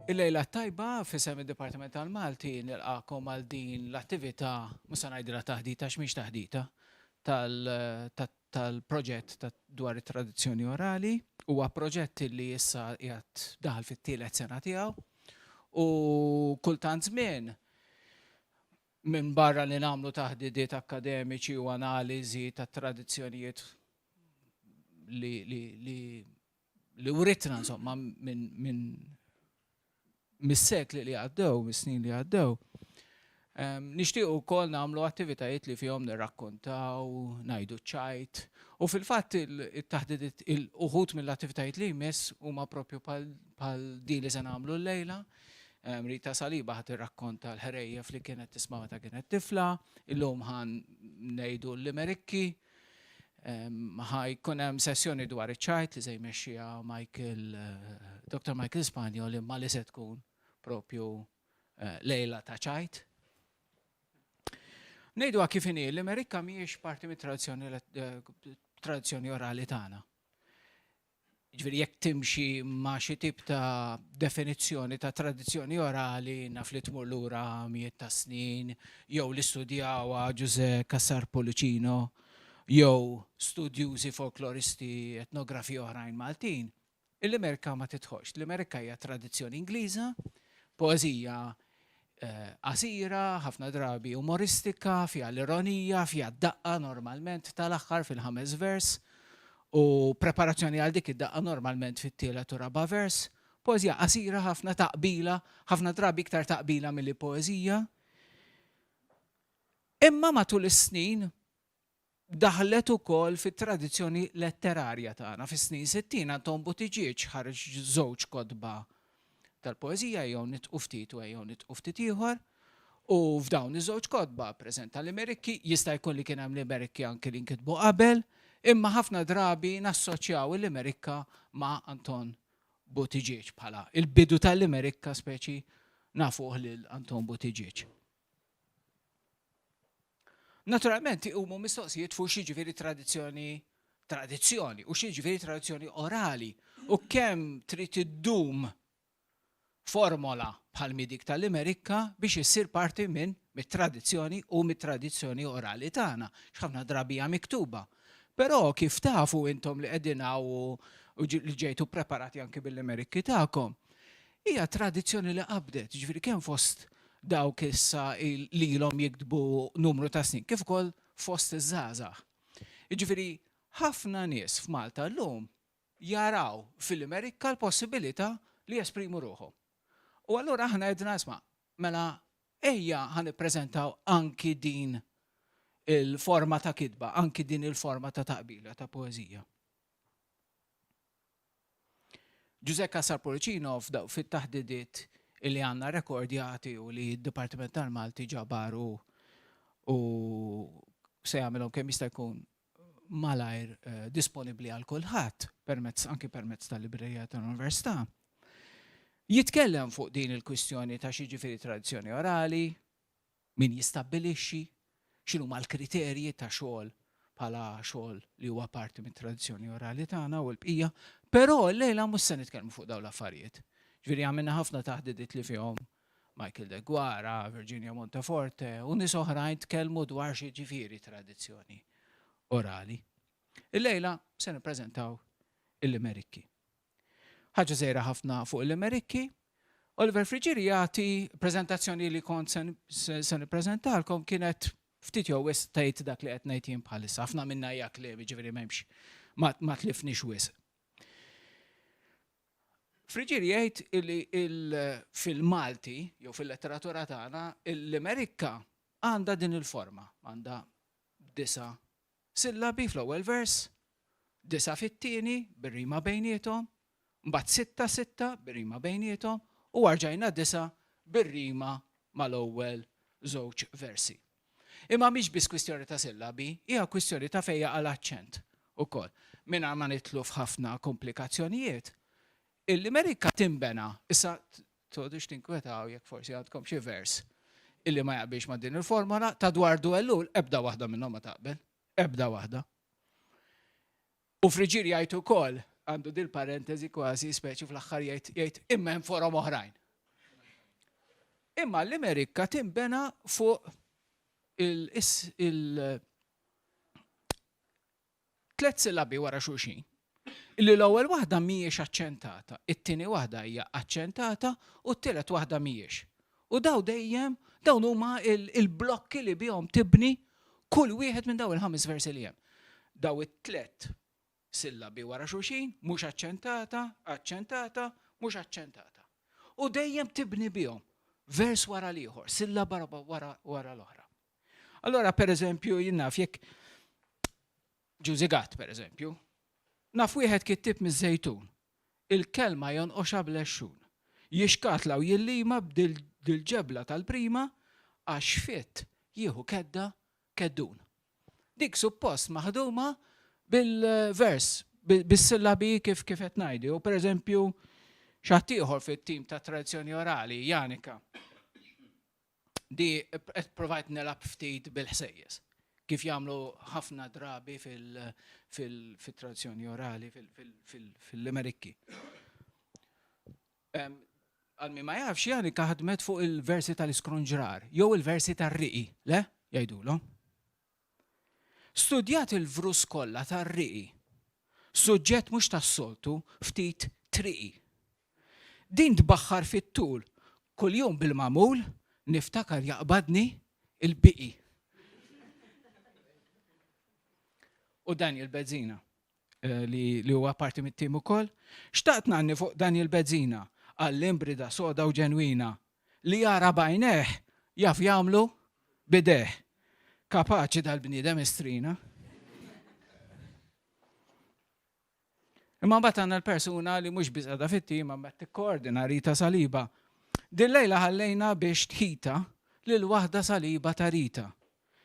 Il-lejla tajba fissem il-Departiment tal-Malti nilqakom għal din l-attività, musa ngħidilha taħdita x'mhix taħdita, tal-proġett dwar it-tradizzjoni orali. Huwa proġett li issa qiegħed daħal fit-tielet sena tiegħu u kultant żmien minn barra li nagħmlu taħdidiet akademiċi u analiżi tat-tradizzjonijiet li uritna insomma minn mis-sekli li għaddew, mis-snin li għaddew. Nixtiequ wkoll nagħmlu attivitajiet li fihom nirrakkontaw, ngħidu ċajt. U fil-fatt il-taħdidiet il-uħud mill-attivitajiet li jmiss huma proprju bħal din li se nagħmlu llejla. Rita Saliba ħadd irrakkonta l-ħerejjef li kienet tisma' meta kienet tifla, illum ħan ngħidu l-Limerikki. Ħajkun hemm sessjoni dwar iċ-ċajt li se jmexxiha Dr. Michael Spanjol imma li se tkun propju lejla ta' ċajt. Ngħidu kif inhi l-Limerikka mhijiex parti mit-tradizzjoni orali tagħna. Ġifieri jekk timxi ma' xi tip ta' definizzjoni ta' tradizzjoni orali naf li tmur lura mijiet ta' snin, jew li studjawha Giuseppe Cassar Policino, jew studjużi folkloristi etnografi oħrajn Maltin, il-Limerikka ma titħolx. L-Limerikka hija tradizzjoni Ingliża, poeżija qasira, ħafna drabi umoristika, fiha l-ironija, fiha d-daqqa normalment tal-aħħar fil-5 vers u preparazzjoni għal dik id-daqqa normalment fit-tielet u raba' vers. Poeżija qasira, ħafna taqbila, ħafna drabi iktar taqbila milli poeżija. Imma matul is-snin daħlet ukoll fit-tradizzjoni letterarja tagħna fis-snin 60 Anton Buttigieg ħareġ żewġ kotba tal-poeżija jew nitqu ftit u jew nitqu ftit ieħor u f'dawn iż-żewġ kotba preżenta Limerikki, jista' jkun li kien hemm Limerikki anke li nkitbu qabel, imma ħafna drabi nassoċjaw il-Limerikka ma' Anton Buttigieg bħala il-bidu tal-Limerikka speċi nafuh lil Anton Buttigieg. Naturalment, huma mistoqsijiet fuq xi ġifieri tradizzjoni u xi ġifieri tradizzjoni orali u kemm trid iddum formola bħal dik tal-Limerikka biex issir parti minn mit-tradizzjoni u mit-tradizzjoni orali tagħna, x'ħafna drabi hija miktuba. Però kif tafu intom li qegħdin u li ġejtu preparati anke bil-Limerikki tagħkom, hija tradizzjoni li qabdet, ġifieri kemm fost dawk issa li ilhom jiktbu numru ta' snin, kif ukoll fost iż-żgħażagħ. Jiġifieri ħafna nies f'Malta llum jaraw fil-Limerikka l-possibilità li jesprimu ruħhom. U allura aħna qegħdin nisma' mela ejja ħanippreżentaw anki din il-forma ta' kitba, anki din il-forma ta' taqbila ta' poeżija. Giuseppe Cassar Policino fit-taħdidiet illi għandna rekordjati u li d-Dipartiment tal-Malti ġabar u se jagħmilhom kemm jista' jkun malajr disponibbli għal kulħadd anke permezz tal-librerija tal-Università. Jitkellem fuq din il-kwistjoni ta' xi ġifieri tradizzjoni orali, min jistabbilixxi, x'inhuma l-kriterji ta' xogħol bħala xogħol li huwa parti mit-tradizzjoni orali tagħna u l-bqija, però llejla mhux se nitkellmu fuq dawn l-affarijiet. Ġifieri għamilna ħafna taħdidiet li fihom Michael De Guara, Virginia Monteforte u nies oħrajn tkellmu dwar xi ġifieri tradizzjoni orali. Illejla se nippreżentaw il-Limerikki. Ħaġa żgħira ħafna fuq il-Limerikki. Oliver Frigieri jagħti preżentazzjoni li kont se nippreżentalkom kienet ftit jew wisq tgħid dak li qed ngħid jien bħalissa. Ħafna minnha hija kliem, ġifieri m'hemmx ma tlifniex wisq. Frigieri jgħid li fil-Malti jew fil-letteratura tagħna il-Limerikka għandha din il-forma, għandha 9 sillabi fl-ewwel vers, 9 fit-tieni bir-rima bejniethom, mbagħad 6 bir-rima bejniethom u arġajna 9 bir-rima mal-ewwel żewġ versi. Imma mhix biss kwistjoni ta' sillabi, hija kwistjoni ta' fejn jaqa' l-aċċent ukoll. Mingħajr ma nidħlu f'ħafna komplikazzjonijiet. Il-Limerikka timbena, issa tgħodux tinkwetaw jekk forsi għandkom xi vers. illi ma jaqbilx ma' din il-formola ta' Dwardu Ellul ebda waħda minnhom ma taqbel. Ebda waħda. U Friġier jgħid ukoll għandu dil parentesi kważi speċi fl-aħħar jgħid imma hemm forom oħrajn. Imma l-Amerika timbena fuq tliet sillabi wara xulxin. Illi l-ewwel waħda mhijiex aċċentata, it-tieni waħda hija aċċentata u t-tielet waħda mhijiex. U dawn huma il-blokki li bihom tibni kull wieħed minn daw il-5 versi li hemm. Daw it-tliet sillabi wara xulxin, mhux aċċentata, aċċentata, mhux aċċentata. U dejjem tibni bihom vers wara l-ieħor, sillaba wara l-oħra. Allora pereżempju jien naf jekk ġużigat pereżempju, naf wieħed kittib miż-żejtun. Il-kelma jonqoxa bl-exxun. Jixkatla u jillima b'dil-ġebla tal-prima għax fitt jieħu kedda keddun. Dik suppost maħduma bil-vers, bis-sillabi kif qed ngħidi. U pereżempju xatt ieħor fit-tim ta' tradizzjoni orali, Janika. Di qed provajt nelab ftit bil-ħsejjes. Kif jagħmlu ħafna drabi fil-tradizzjoni orali fil-Amerikki. Għalmi ma jafx Janika ħadmet fuq il-versi tal-iskronġrar, jew il-versi tar-riqi, le? Jgħidulhom. Studjat il-vrus kollha tar-riqi. Suġġett mhux tas-soltu ftit triqi. Din tbaħħar fit-tul, kuljum bil-magħmul niftakar jaqbadni il-biqi. U Daniel Bezzina, li huwa parti mit-tim ukoll, xtaqt nanni fuq Daniel Bezzina għall-imbrida soda u ġenwina li jara bajneħ jaf jagħmlu bideħ. Kapaċi dal-bniedem istrina. Imma mbagħad għandna l-persuna li mhux biss qiegħda fit-tim ma tikkoordina Rita Saliba. Din lejla ħallejna biex tħita lil waħda Saliba ta' Rita.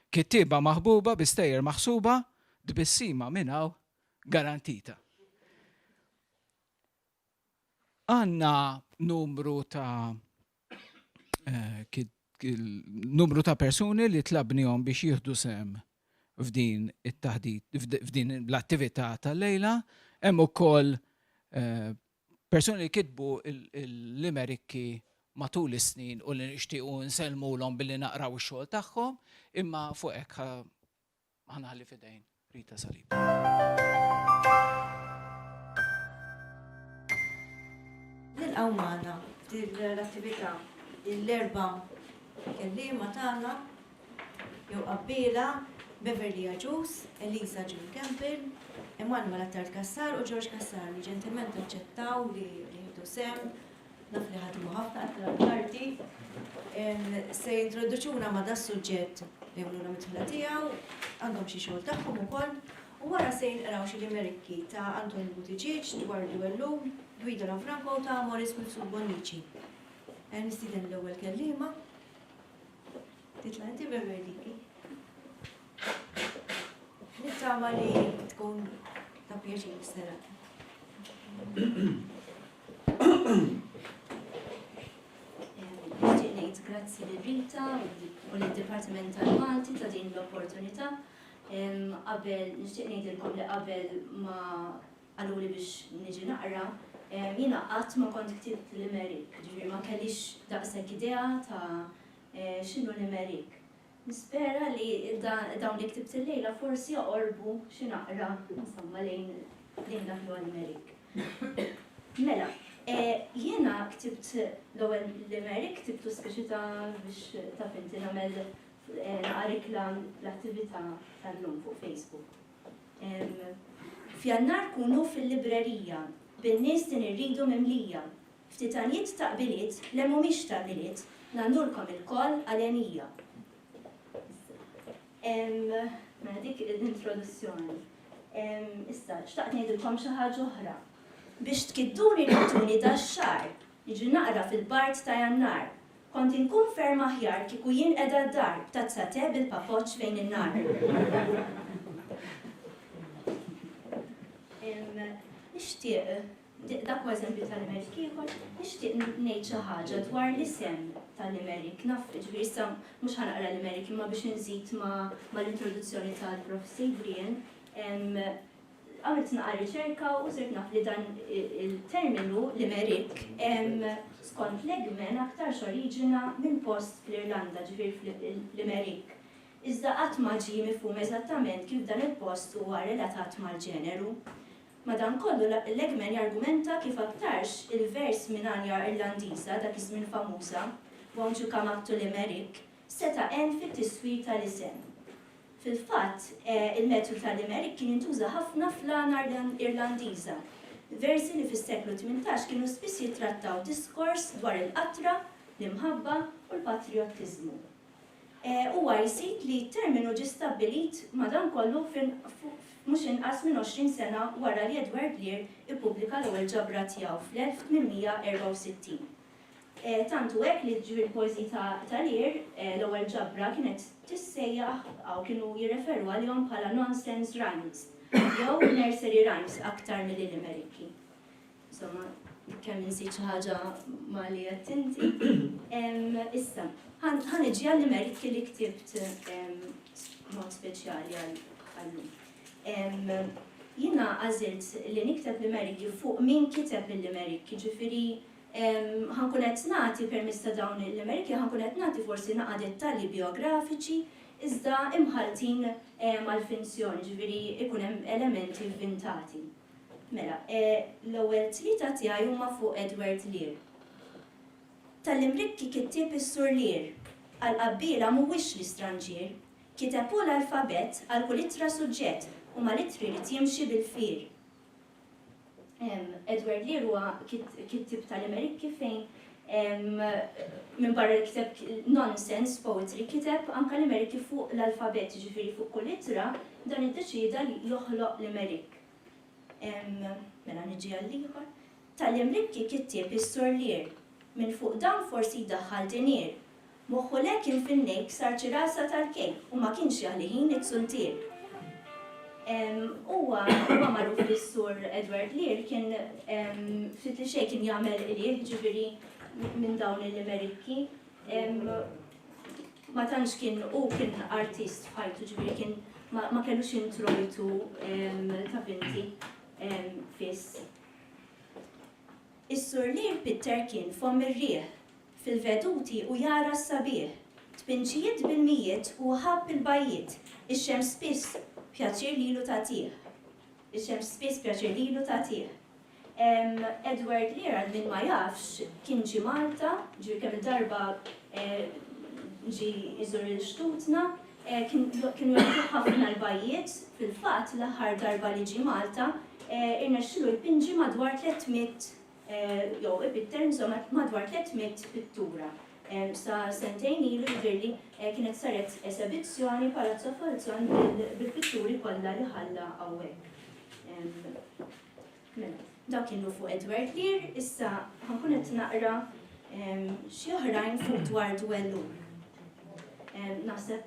Kittieba maħbuba bistejjer maħsuba dbissima minn hawn garantita. Għandna numru ta' persuni li tlabnihom biex jieħdu sem f'din it-taħdid, f'din l-attività tal-lejla. Hemm ukoll persuni li kitbu l-Imerikki matul is-snin u li nixtiequ nsellmulhom billi naqraw ix-xogħol tagħhom, imma fuq hekk ħanħalli fidejn Rita Saliba. Nilqgħu magħna l-attività l-erba' kelliema tagħna jew qabbiela Beverly Aġus, Elisa Jill Campbell, Emanuel Attard Kassar u George Kassar li ġentilment aċċettaw li jieħdu sem, naf li ħadmu ħafna parti. Se jintroduċuna ma' da suġġett li jagħmluna mit-tħla tiegħu, għandhom xi xogħol tagħhom ukoll, u wara se jinqraw xi limerikki ta' Anton Buttigieg, Dwardu Ellul, Guido Lanfranco ta' Maurice Mifsud Bonnici. Nistieden l-ewwel kelliema. Titla' inti Beverly. Nittama li tkun ta' pjaċir s-sera. Nixtieq ngħid grazzi lil Rita u lid-Dipartiment tal-Malti ta' din l-opportunità. Nixtieq ngħidilkom li qabel ma qaluli biex niġi naqra, jiena qatt ma kont ktibt l-Imerik, ġifieri ma kellix daqshekk idea ta' x'inhu l-Imerik. Nispera li dawn li ktibt il-lejla forsi joqorbu xi naqra insomma lejn dak l-Imerik. Mela, jiena ktibt l-ewwel l-Imerik, ktibtu speċi ta' biex taf inti nagħmel naqrik l-attività tal-lum fuq Facebook. F'Jannar kunu fil-librerija, bin-nies din irridu mimlija. Ftitanijiet taqbiliet, le mhumiex taqbiliet, nagħmlulkom il-koll għalenija. Mela dik l-introduzzjoni. Issa, xtaqt ngħidilkom xi ħaġa oħra. Biex tkidduni nituni dax-xahar, niġi naqra fil-Bart ta' Jannar. Kont inkun ferm aħjar kieku jien qiegħda d-dar tazza te bil-papoġġ fejn in-nar. Nixtieq dak huwa eżempju tal-Imerik ieħor, nixtieq ngħid xi ħaġa dwar l-isem tal-Imerik. Naf, ġifieri issa mhux ħanaqra l-Imerik imma biex inżid mal-introduzzjoni tal-Prof. Adrian, għamilt naqra riċerka u sirt naf li dan il-terminu l-Imerik skont Legman aktar x'oriġina minn post fl-Irlanda, ġifieri fl-Imerik. Iżda qatt ma ġie mifhum eżattament kif dan il-post huwa relatat mal-ġeneru. Madankollu Legman jargumenta kif aktarx il-vers minn anja Irlandiża dak iż-żmien famuża, Won't You Come Up to Limerick, seta' għen fit-tiswir tal-isem. Fil-fatt, il-metru tal-Imerik kien jintuża ħafna fl-għana Irlandiża. Versi li fis-seklu 18 kienu spiss jittrattaw diskors dwar il-qatra, l-imħabba u l-patriottiżmu. Huwa jsit li t-terminu ġie stabbilit madankollu mhux inqas minn 20 sena wara li Edward Lear ippubblika l-ewwel ġabra tiegħu fl-1864. Tantu hekk li ġifieri l-poeżi ta' Lear l-ewwel ġabra kienet tissejjaħ aw kienu jirreferu għalihom bħala nonsense rhymes jew nursery rhymes aktar mill-Imeriki. Insomma, kemm insit xi ħaġa ma li qed inti. Issa, ħaniġi għall-Imeriki li ktibt mod speċjali għallum. Jiena għażilt li nikteb l-Imeriki fuq min kiteb l-Imeriki, ġifieri ħankun qed nagħti permezz ta' dawn l-Imeriki ħankun qed nagħti forsi naqa' dettalji biografiċi iżda imħaltin mal-finzjoni, ġifieri ikun hemm elementi inventati. Mela, l-ewwel tlieta tiegħi huma fuq Edward Lear. Tal-Imrikki kittieb is-Sur Lear għall-qabbiela mhuwiex l-istranġier, kiteb hu l-alfabet għal kull ittra suġġett u ma litri li jimxi bil-fir. Edward Lear huwa kittib tal-Imeriki fejn minn barra kiteb nonsense poetry kiteb anke l-Imeriki fuq l-alfabet, ġifieri fuq kull ittra dan iddeċida li joħloq l-Imerik. Mela niġi għall-ieħor. Tal-Imeriki kittieb is-Sur Lear minn fuq dan forsi jdaħħal dinier. Moħħu lek kien fin-nejk sar ċirasa tal-kejk u ma kienx jaħli ħin it-suntier. Huwa magħruf li s-Sur Edward Lear kien fitli xejn kien jagħmel ilih ġifieri minn dawn l-Imeriki. Ma tantx kien artist f'ħajtu ġifieri kien ma kellux introjtu ta' binti fiss. Is-Sur Lear Peter kien fom ir-rieħ fil-veduti u jara s-sabiħ, tpinġijiet bil-mijiet u ħabb il-bajjiet, ix-xemс spiss pjaċir lilu tagħtih. Ix-xems spiss pjaċir lilu tagħtih. Edward Lear għal min ma jafx kien ġi Malta, ġi kemm il-darba ġi iżur il-xtutna, kienu jagħtu ħafna l-bajjiet, fil-fatt l-aħħar darba li ġi Malta, irnexxielu jpinġi madwar 300 jew ibitter insomma madwar 300 pittura. Sa sentejn ilu ġifieri kienet saret esibizzjoni Palazzo Falzon bil-pitturi kollha li ħalla hawnhekk. Dak kienu fuq Edward Lear, issa ħankun qed naqra xi oħrajn fuq dwar Dwellur. Naħseb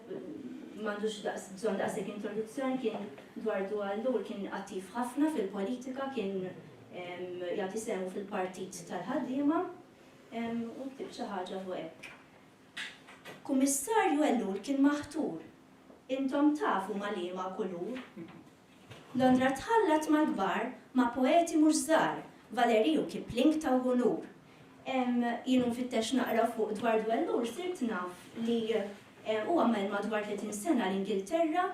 m'għandux bżonn daqshekk introduzzjoni, kien dwar Dwellur kien attiv ħafna fil-politika, kien jagħti semu fil-Partit tal-Ħaddiema u ktib xi ħaġa fuq hekk. Kummissarju Ellul kien maħtur, intom tafu ma liema kulur. Londra tħallat mal-kbar ma' poeti mhux żgħar, Valeriju Kipling ta' Gunur. Jienu nfittex naqra fuq dwar Dwellur sirt naf li huwa għamel madwar 30 sena l-Ingilterra,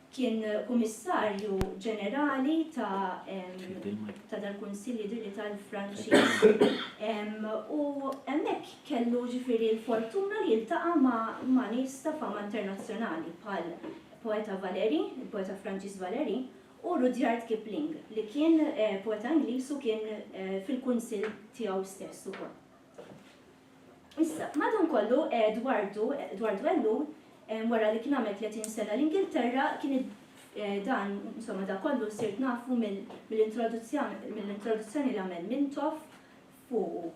kien kummissarju ġenerali ta' dal-Kunsilli Diri tal-Franċiż. U hemmhekk kellu ġifieri l-fortuna li jiltaqa' ma' nies ta' fama internazzjonali bħal poeta Valeri, il-poeta Franċiż Valeri, u Rudyard Kipling li kien poeta Ingliż u kien fil-kunsill tiegħu stess ukoll. Issa, madankollu Edward Dwellur wara li kien għamel 30 sena l-Ingilterra kien dan, insomma, da kollu sirt nafu mill-introduzzjoni li għamel Mintoff fuq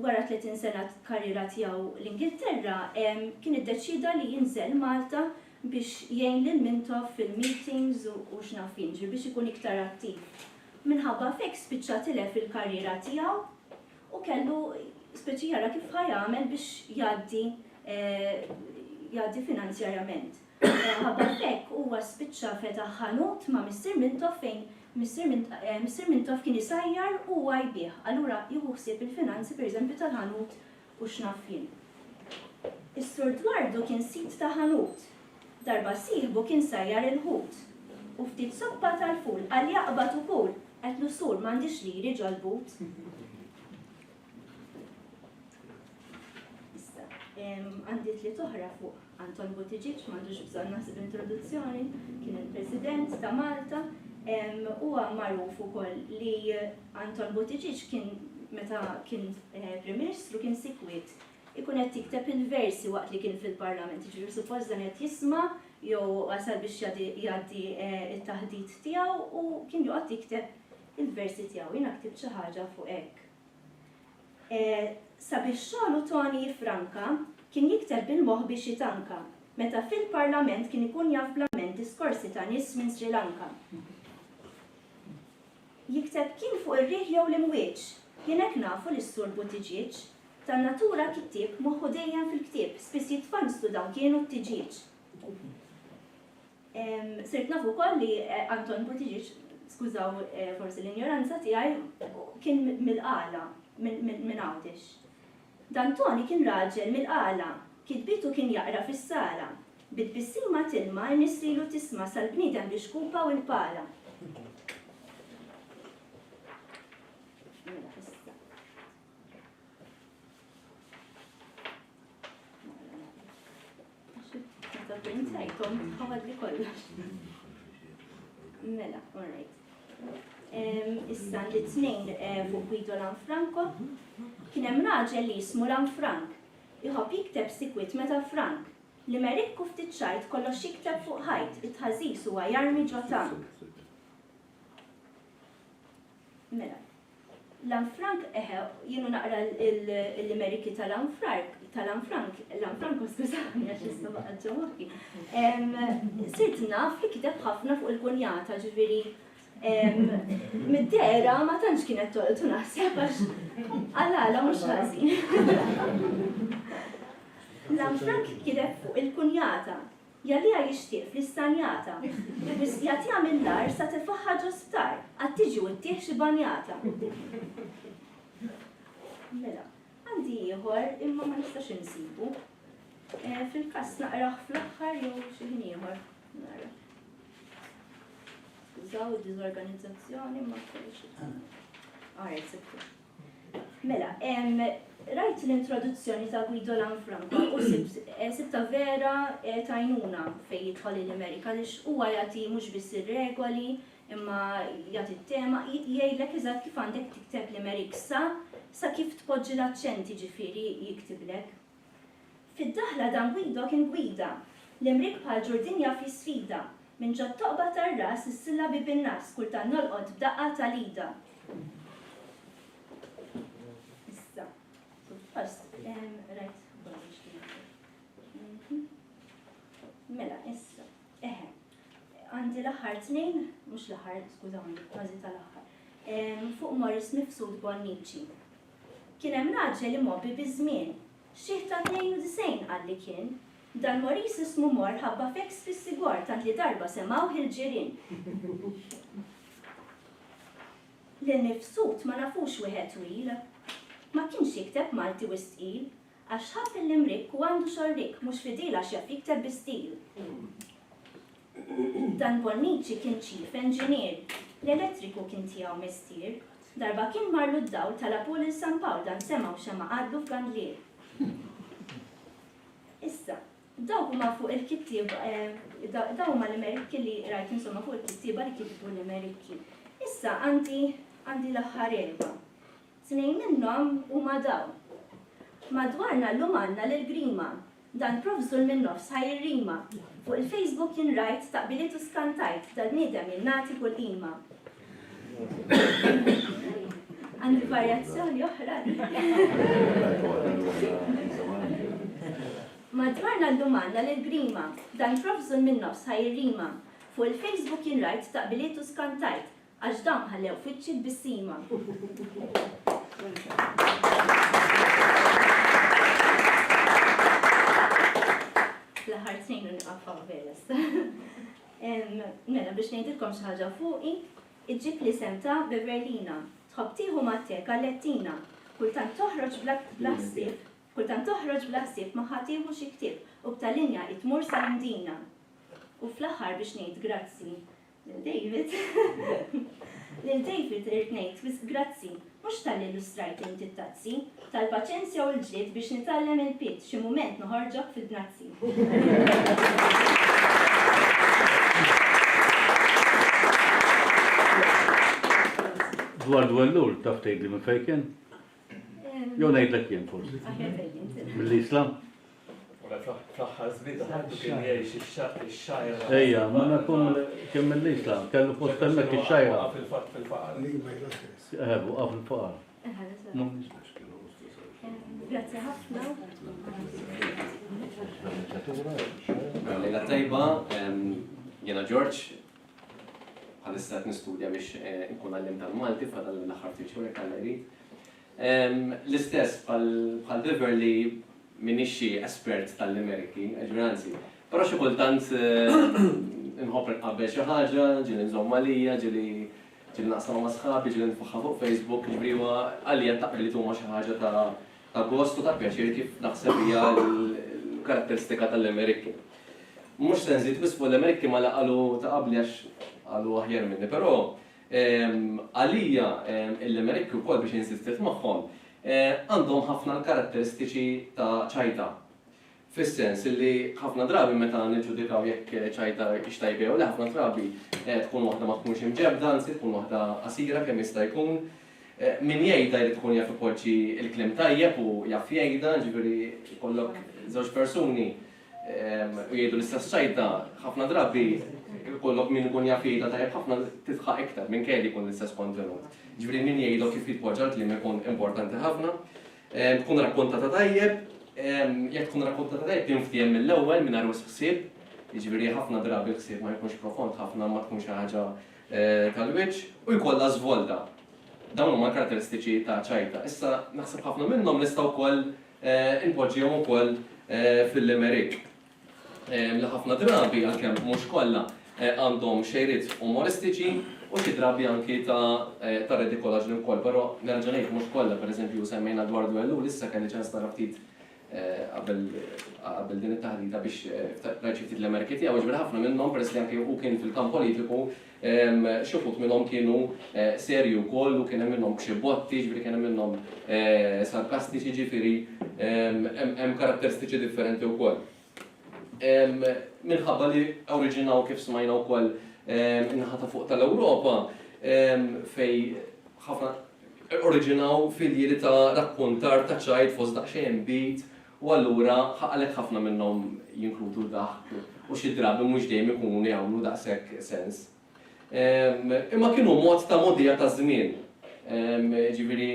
wara 30 sena karriera tiegħu l-Ingilterra kien iddeċida li jinżel Malta biex jgħin lil Mintoff fil-meetings u x'nafin biex ikun iktar attiv. minħabba fek spiċċa tilef il-karriera tiegħu u kellu speċi jara kif ħajamel biex jgħaddi finanzjarjament. Ħabba fek huwa spiċċa feta ħanut ma' Mr. Mintoff fejn Mr. Mintoff kien isajjar u huwa jbieħ. Allura jieħu ħsieb il-finanzi pereżempju tal-ħanut u x'naf jien. Is-Sur Dwardu kien sit ta' ħanut. Darba sieħbu kien sajjar il-ħut. U ftit soppa tal-ful għal jaqbad ukoll qedlu sur m'għandix liri ġol-but. Issa, għandi tliet oħra fuq Anton Buttigieg, m'għandux bżonn naħseb introduzzjoni, kien il-President ta' Malta. Huwa magħruf ukoll li Anton Buttigieg kien meta kien Prim Ministru kien sikwiet. Ikun qed jikteb il-versi waqt li kien fil-Parlament, ġifieri suppost dan qed jisma' jew għasal biex jgħaddi it-taħdid tiegħu u kien joqgħod jikteb il-versi tiegħu. Jiena ktibt xi ħaġa fuq hekk. Sabiex xogħlu Tony Franka kien jikteb bil-moħħ biex jitanka. Meta fil-Parlament kien ikun jaf blament diskorsi ta' nies minn Sri Lanka. Jikteb kien fuq ir-riħ jew l-imwieġ. Kien hekk nafu l-Sur Buttigieg tan-natura kittieb moħħu dejjem fil-ktieb, spiss jitfanstu dawn kienu t-tiġiġ. Sirt nafu wkoll li Anton Buttigieg, skużaw forsi l-ignoranza tiegħi, kien mill-qala minn Għawdex. Dan Tony kien raġel mill-qala, kitbitu kien jaqra fis-sala. Bit-bissima tilma nisrilu tisma' sal-bniedem biex kupa u l-pala. Mela, alright. Issa l-tnejn fuq Guido Lanfranco, kien hemm raġel li jismu Lanfranc. Iħobb jikteb sikwit meta Frank, li merikku ftit xajt kollox jikteb fuq ħajt, it-ħażis huwa jarmi ġo tank. Mela, Lanfranc jienu naqra l-Ameriki Lanfranco skużani għax issa baqgħet ġo moħħi. Sirt naf li kiteb ħafna fuq il-kunjata, ġifieri mid-dera ma tantx kienet tolqtu naħseb għax għal mhux ħażin. Lanfranc kiteb fuq il-kunjata, jalija jixtieq fl-istanjata, biex jagħtiha mill-lar sa tifaħħa ġo sptar, għad tiġi u ttieħ xi banjata. Mela, għandi ieħor imma ma nistax insibu. Fil-każ naqrah fl-aħħar jew xi ħin ieħor. Skużaw id-diżorganizzazzjoni ma kellix. Alright, sibtu. Mela, rajt l-introduzzjoni ta' Guido Lanfranco u sibta vera tajnuna fejn jidħol l-Amerika għaliex huwa jagħti mhux biss ir-regoli imma jagħti t-tema jgħidlek eżatt kif għandek tikteb l-Amerik sa kif tpoġġi l-aċċenti ġifieri jiktiblek. Fid-daħla dan Guido kien gwida l-Imrik bħal ġurdinja fi sfida minn ġod toqba tar-ras is-silla bi bin-nas kultant nolqod b'daqqa tal-ida. Issa, suppost, rajt, mela, issa, għandi l-aħħar tnejn, mhux l-aħħar, skużawni, kważi tal-aħħar, fuq Morris Mifsud Bonnici. Kien hemm raġel imobbi biż-żmien, xieħ ta' 92 għalli kien, dan Morris ismu mor ħabba feks fis-sigwar tant li darba semgħu il-ġirien. L-Mifsud ma nafux wieħed twil, ma kienx jikteb Malti u stqil, għax ħabb l-Imrik u għandu xorrik mhux fidil għax jaf jikteb bi-stil. Dan Bonnici kien chief engineer, l-elettriku kien tiegħu mistier, darba kien marlu d-dawl talabu lil San Pawl dan semgħu xemma għadlu f'Gandlier. Issa, dawk huma fuq il-kittieba, daw huma l-Amerikki li rajt insomma fuq il-kittieba li kitbu l-Amerikki. Issa għandi l-aħħar erba'. Tnejn minnhom huma daw. Madwarna llum għandna l-grima, dan profżul minn nofs ħajrima. Fuq il-Facebook jien rajt taqbiliet u skantajt, dal-bniedem jinnati kull qima. Għandi varjazzjoni oħra. Madwarna llum għandna l-grima, dan profżul minn nofs ħajrima. Fuq il-Facebook jien rajt taqbiliet u skantajt, għax dan ħallew fiċċi bissima. L-aħħar tnejn niqaffa veres. Mela biex ngħidilkom xi ħaġa fuqi, iġġib li semta Beverlina, tħobb tieħu mat-tek għallettina, kultant toħroġ bla ħsieb, kultant toħroġ bla ħsieb ma ħatieħu xi ktieb u b'tal-linja itmur sal-mdina. U fl-aħħar biex ngħid grazzi lil David. Lil David irid ngħid wis grazzi, mhux tal-illustrajt inti t-tazzi, tal-paċenzja u l-ġlied biex nitgħallem il-pitt xi mument noħorġok fid-dnazzi. Dwar dwellur, taf tgħidli minn fejn kien? Jew ngħidlek jien forsi. Mill-Islam? Fl-aħħar żmien ħaddu kien jgħix ix-xajra. Ejja, ma nakun kien mill-Islam, kellu post hemmhekk ix-xajra. Fil-faqar. Waqaf il-faqar. Grazie ħafna. Lejla tajba, jena George, għalissa qed nistudja biex nkun għallim tal-Malti f'għadha l-aħħar tiċur jekk Alla jrid. L-istess bħal Beverly minix xi espert tal-Ameriki, ġiranzi, però xi kultant inħobb nqabbel xi ħaġa, ġieli nżomm għalija, ġieli naqsam ma' sħabi, ġieli nfaħħa fuq Facebook, ġifieri għalija taqbel li huma xi ħaġa ta' gost u ta' pjaċir kif naħseb hija l-karatteristika tal-Ameriki. Mhux se nżid wisfu l-Ameriki ma laqalu ta' qabli għax qalu aħjar minni, però għalija l-Ameriki wkoll biex insistit magħhom għandhom ħafna l-karatteristiċi ta' ċajta. Fis-sens li ħafna drabi meta niġġudikaw jekk ċajta ixtajbew li ħafna drabi tkun waħda ma tkunx imġebda, anzi tkun waħda qasira kemm jista' jkun. Min jgħidha jrid tkun jaf ipoġġi l-kliem tajjeb u jaf jgħidha, ġifieri jkollok żewġ persuni u jgħidu l-istess ċajta, ħafna drabi jkollok min ikun jaf jgħidha tajjeb ħafna titħaq iktar minn kelli jkun l-istess kontenut. Ġifieri min jgħidlok kif jitpoġġa l-kliem ikun importanti ħafna. Tkun rakkontata tajjeb, jekk tkun rakkontata tajjeb tinftiem mill-ewwel mingħajr wisq ħsieb, jiġifieri ħafna drabi l-ħsieb ma jkunx profond, ħafna ma tkunx xi ħaġa tal-wiċċ u jkollha żvolta. Dawn huma karatteristiċi ta' ċajta. Issa naħseb ħafna minnhom nistgħu wkoll inpoġġihom ukoll fil-Amerik. Li ħafna drabi għalkemm mhux kollha għandhom xejriet umoristiċi u xi drabi anki ta' redikolaġni wkoll, però nerġa' ngħid mhux kollha, pereżempju semmejna dwar Dwellur issa kelli ċans nara ftit qabel din it-taħdita biex rajt ftit l-Ameriki tiegħu, ġifieri ħafna minnhom peress li anke hu kien fil-kamp politiku xi wħud minnhom kienu serji wkoll u kien hemm minnhom xi botti, ġifieri kien hemm minnhom sarkastiċi, ġifieri hemm karatteristiċi differenti wkoll. Minħabba li oriġinaw kif smajna wkoll in-naħa ta' fuq tal-Ewropa fej ħafna oriġinaw fil-jieli ta' rakkuntar ta' ċajt fost daqsxejn bit u allura għalhekk ħafna minnhom jinkludu daħk u xi drabi mhux dejjem ikunu jagħmlu daqshekk sens. Imma kienu mod ta' modija ta' żmien. Ġifieri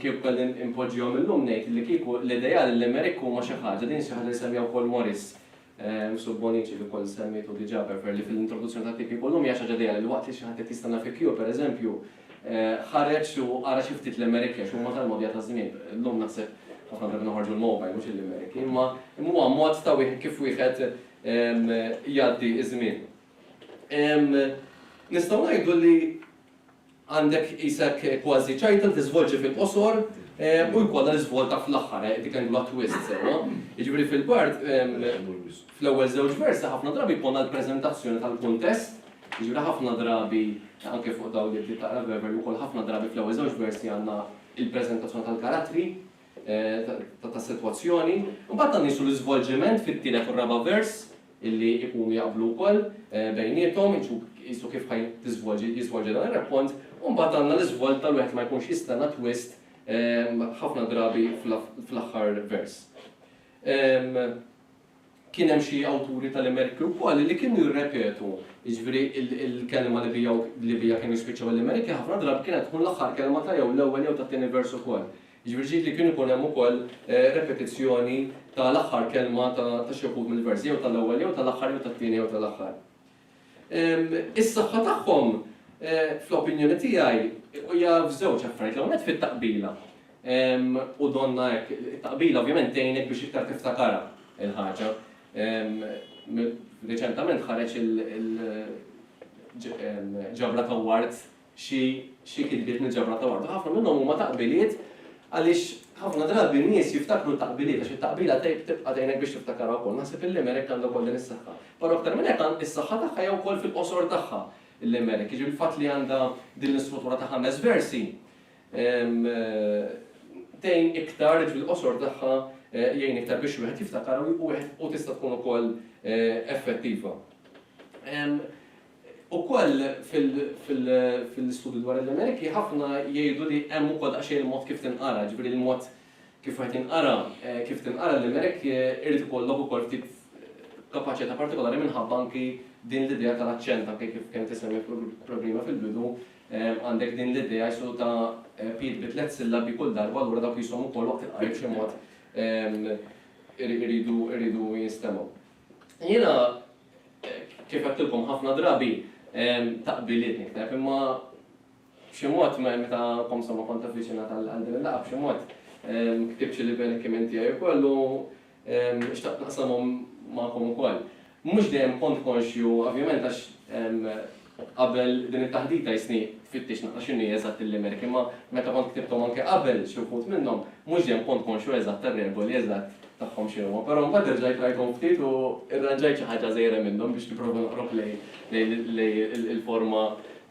kif kelli impoġġihom illum ngħid li kieku l-idea l-Ameriku ma xi ħaġa din xi ħaġa li semmiha wkoll Morris. Subboniċi li kol semmitu diġà li fil-introduzzjoni ta' tipi kollhom hija xi ħaġa dejja li waqt li xi ħadd jistanna fi Q pereżempju ħareġ u ara xi ftit l-Amerika x'huma tal-modja ta' żmien. Llum naħseb ħafna drabi noħorġu l-mobile mhux l-Ameriki, imma huwa mod ta' wieħed kif wieħed jgħaddi iż-żmien. Nistgħu ngħidu li għandek isek kważi ċajta tiżvolġi fil-qosor u jkollha l-iżvolta fl-aħħar, dik għandu twist sewa. Jiġifieri fil-part fl-ewwel żewġ versi ħafna drabi jkollna l-preżentazzjoni tal-kuntest, jiġifieri ħafna drabi anke fuq dawn li taqra Beverly ukoll ħafna drabi fl-ewwel żewġ versi għandna il-preżentazzjoni tal-karattri ta' sitwazzjoni, u mbagħad nisu l-iżvolġiment fit-tielet u r-raba' vers illi jkunu jaqblu wkoll bejniethom jisu kif jiżvolġi dan ir-rappont, u mbagħad għandna l-iżvolta l wieħed ma jkunx jistenna twist ħafna drabi fl-aħħar vers. Kien hemm xi awturi tal-Ameriki wkoll li kienu jirrepetu, jiġifieri il-kelma li bija kienu jispiċċaw l-Ameriki ħafna drabi kienet tkun l-aħħar kelma ta' jew l-ewwel jew tat-tieni vers ukoll. Jiġifieri li kienu jkun hemm ukoll repetizzjoni tal-aħħar kelma ta' xi wħud mill-versi jew tal-ewwel jew tal-aħħar jew tat-tieni jew tal-aħħar. Is-saħħa tagħhom fl-opinjoni tiegħi hija f'żewġ affarijiet l-għonet fit-taqbila. U donna hekk, taqbila ovvjament tgħinek biex iktar tiftakara il-ħaġa. Reċentament ħareġ il-Ġabra Award xi kitbiet mill-Ġabra Award. Ħafna minnhom huma taqbiliet għaliex ħafna drabi n-nies jiftakru taqbiliet għax it-taqbila tibqa' tgħinek biex tiftakara wkoll. Naħseb il-Limerek għandu wkoll din is-saħħa. Però aktar minn hekk is-saħħa tagħha jew wkoll fil-qosor tagħha il-Limerek. Jiġri l-fatt li għandha din l-istruttura ta' 5 versi tgħin iktar fil-qosor tagħha jgħin iktar biex wieħed jiftakar u tista' tkun ukoll effettiva. Ukoll fil-istudju dwar il-Limerek ħafna jgħidu li hemm ukoll daqsxejn il-mod kif tinqara, ġifieri il-mod kif qed tinqara l-Limerek irid ikollok ukoll ftit kapaċità partikolari minħabba anki din l-idea tal-aċċent anke kif kemm tisemmi problema fil-bidu għandek din l-idea jsu ta' Pete bitlet sillabi kull darba allura dak jisom ukoll waqt il-qari b'xi mod iridu jinstemaw. Jiena kif għattilkom ħafna drabi taqbiliet nikteb, imma b'xi mod meta komsa ma kont affiċjinat għal din il-laqgħa b'xi mod ktibx li benekimen tiegħi ukoll u xtaqt naqsamhom magħkom ukoll. Mhux dejjem kont konxju, ovvjament għax qabel din it-taħdita jisni tfittex naqra x'inhi eżatt il-Limerek, imma meta kont ktibthom anke qabel xi wħud minnhom, mhux dejjem kont konxju eżatt tar-regoli eżatt tagħhom x'inhuma, però mbagħad irġajt rajthom ftit u rranġajt xi ħaġa żgħira minnhom biex nipprova noqrob lejn il-forma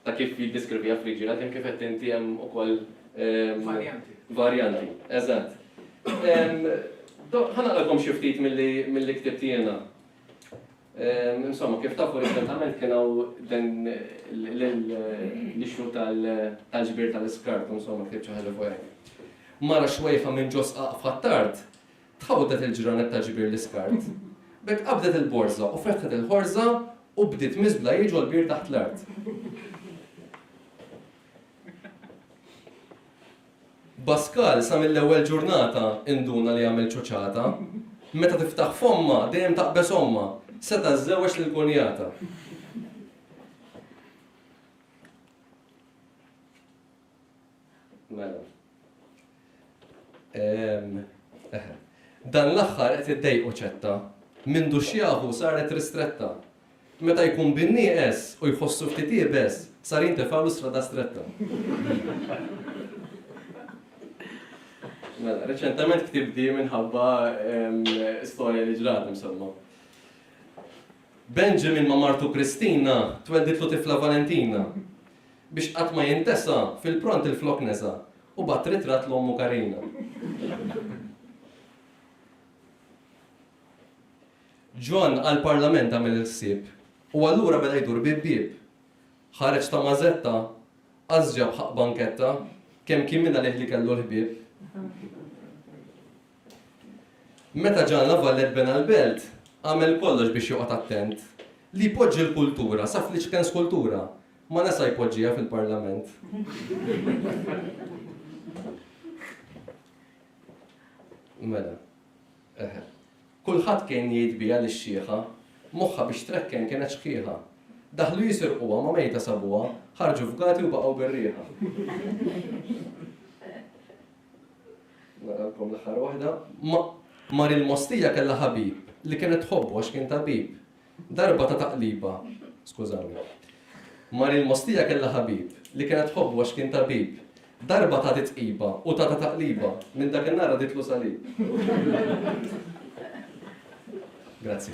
ta' kif jiddiskrivija friġira, kemm kif qed inti hemm ukoll varjanti. Eżatt. Ħanaqrakom xi ftit milli ktibt jiena. Insomma, kif tafu reċentament kienu dan l-ixju tal-ġbir tal-iskart, insomma, kif ċaħġa fuq. Mara xwejfa minn ġos ħattart, tħawdet il-ġranet tal-ġbir l-iskart. Bek qabdet il-borza u fetħet il-ħorza u bdiet mizbla jiġu l-bir taħt l-art. Baskal sa mill-ewwel ġurnata induna li għamil ċoċata, meta tiftaħ fomma dejjem taqbes omma. Seta żewweġ lill-kunjata. Mela. Dan l-aħħar qed iddejqu ċetta, mindu xjaħu saret ristretta. Meta jkun bin-nieqes u jħossu ftit ibes, sar jintefgħu strada stretta. Mela, reċentament ktibdi minħabba storja li ġrat insomma. Benjamin ma' martu Kristina twelditlu tifla Valentina biex qatt ma jintesa fil-pront il-flok nesa u bat ritrat l-ommu Karina. John għal-parlament għamil il-ħsieb u allura beda jdur bib-bib. Ħareġ ta' mażetta, għażġab ħaq banketta, kemm kien minna liħli kellu l-ħbieb. Meta ġan la Vallet ben għal-belt, għamel kollox biex joqgħod attent li jpoġġi l-kultura, saf li ċken skultura, ma nesa jpoġġija fil-parlament. Mela, kulħadd kien jgħid biha lix-xieħa, moħħa biex trekken kienet xħieħa. Daħlu jisirquha ma mejta sabuha, ħarġu f'gati u baqgħu bir-rieħa. Naqalkom l-aħħar waħda. Mar il-Mostija kellha ħabib li kienet tħobbu għax kien tabib. Darba ta' taqliba, skużawni. Mar il-Mostija kellha ħabib li kienet tħobbu għax kien tabib. Darba ta' titqiba u ta' taqliba minn dak in-nara ditlu salib. Grazzi.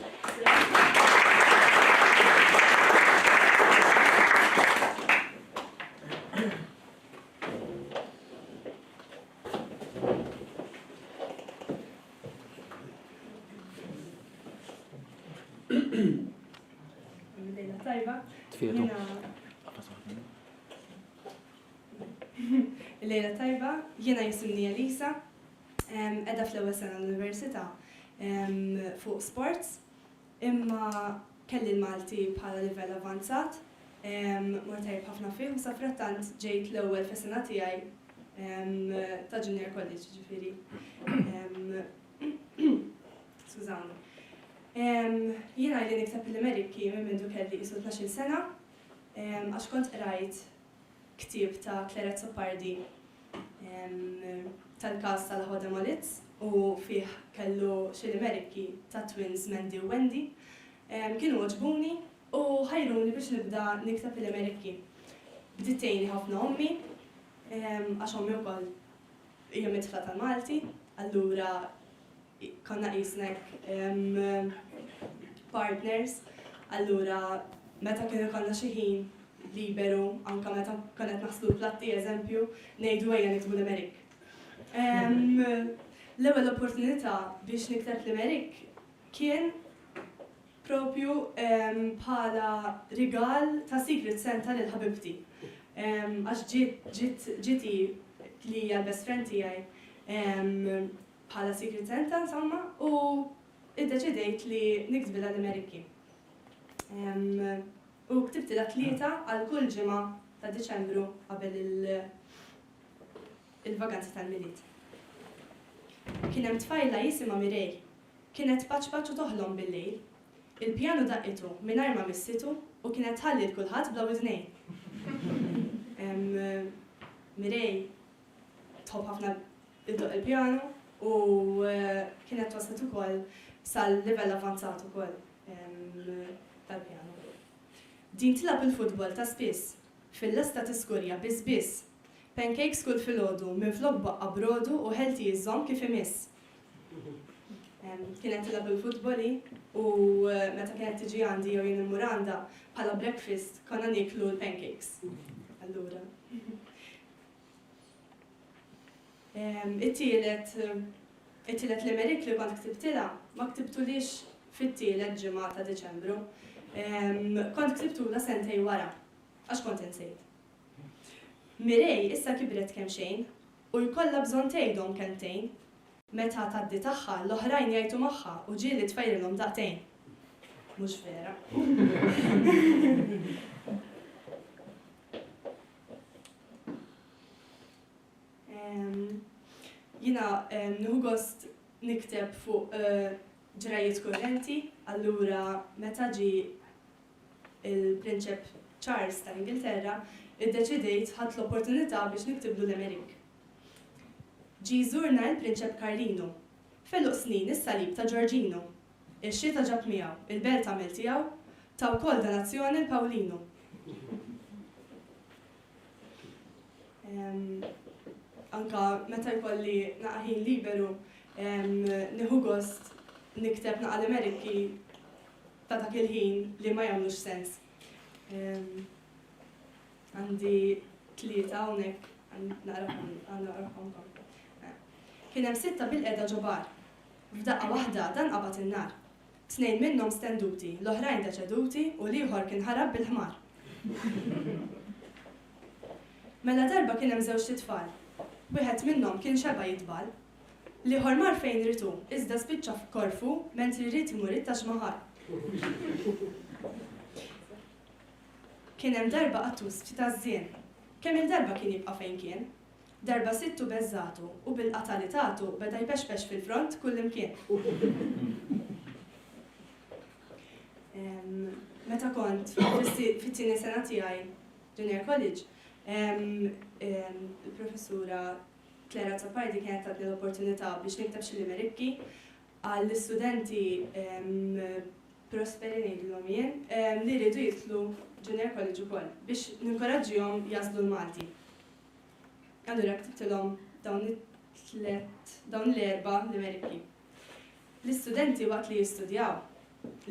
Lejla tajba, jiena jisimni Elisa, edha fl-ewwel sena l-Università fuq sports, imma kelli l-Malti bħala livell avanzat, mortajb ħafna fih u safrattant ġejt l-ewwel fis-sena tiegħi ta' Junior College ġifieri. Skużawni. Jiena li nikseb l-Ameriki minn mindu kelli qisu 12 sena, Għax kont qrajt ktieb ta' Claret Soppardi tal-każ tal-ħodem Molitz u fih kellu xi limerikki ta' twins Mandy u Wendy. Kienu oġbuni u ħajruni biex nibda niktab il-limerikki. Bdittejni ħafna ommi, għax ommi wkoll hija mitfla tal-Malti, allura konna qisnek partners, allura meta kienu konna xi ħin liberu, anka meta konet naħslu platti eżempju, ngħidu ejja niktbu l-Amerik. L-ewwel opportunità biex nikteb l-Amerik kien propju bħala rigal ta' Secret Santa lil ħabibti. Għax ġiti li hija l-best friend tiegħi bħala Secret Santa insomma u iddeċidejt li niktbilha l-Ameriki. U ktibtilha 3 għal kull ġimgħa ta' Diċembru qabel il-vaganzi tal-miliet. Kien hemm tfajla jisimha Mirej, kienet paċ u toħlom bil-lejl. Il-pjanu daqqitu mingħajr ma missitu u kienet tħalli kulħadd bla widnejn. Mirej tħobb ħafna iddoq il-pjanu u kienet waslet ukoll sal-livell avanzat ukoll tal-pjanu. Din tilab il-futbol ta' spiss, fil-lesta tiskurja biss. Pancakes kull filgħodu minn flok baqqa brodu u ħelti jiżżomm kif imiss. Kienet tilab il-futboli u meta kienet tiġi għandi jew jien il-Muranda bħala breakfast konna niklu l-pancakes. Allura. It-tielet l-Amerik li kont ktibtilha ma ktibtulix fit-tielet ġimgħa ta' Diċembru. Kont ktibtula sentej wara, għax kont insejt. Mirej issa kibret kemm xejn u jkollha bżonn tgħidhom kemmtejn. Meta tgħaddi tagħha l-oħrajn jgħidu magħha u ġieli tfajrilhom daqtejn. Mhux vera. Jina nieħu gost nikteb fuq ġrajiet kurrenti, allura meta ġi il-Prinċep Charles ta' Ingilterra, iddeċidejt ħadd l-opportunità biex niktiblu l-Amerik. Ġi żurna l-Prinċep Carlino, feluq snin is-salib ta' Giorgino, ix-xita ġab miegħu, il-belt għamel tiegħu, ta' wkoll donazzjoni l-Pawlino. Anka meta jkolli naqaħin liberu, nieħu gost nikteb naqa' l-Ameriki ta' dak il-ħin li ma jagħmlux sens. Għandi 3 hawnhekk naqrahom. Kien hemm 6 bil-qiegħda ġobar. F'daqqa waħda dan qabad in-nar. 2 minnhom stenduti, l-oħrajn deċeduti u l-ieħor kien ħarab bil-ħmar. Mela darba kien hemm 2 tfal. Wieħed minnhom kien xeba jitbal. L-ieħor mar fejn ritu, iżda spiċċa f'korfu mentri jrid imur it-tax maħar. Kien hemm darba qattus ftit żien. Kemm il-darba kien jibqa' fejn kien? Darba sittu beżżatu u bil-qatali tagħtu beda jpexpex fil-front kull imkien. Meta kont fit-tieni sena tiegħi Junior College, il-professura Claret Soppardi kienet tatni l-opportunità biex nikteb xi limerikki għall-istudenti prosperi ngħidulhom jien li jridu jidħlu Junior College ukoll biex ninkoraġġihom jażlu l-Malti. Allura ktibtilhom dawn l-4 limerikki. L-istudenti waqt li jistudjaw,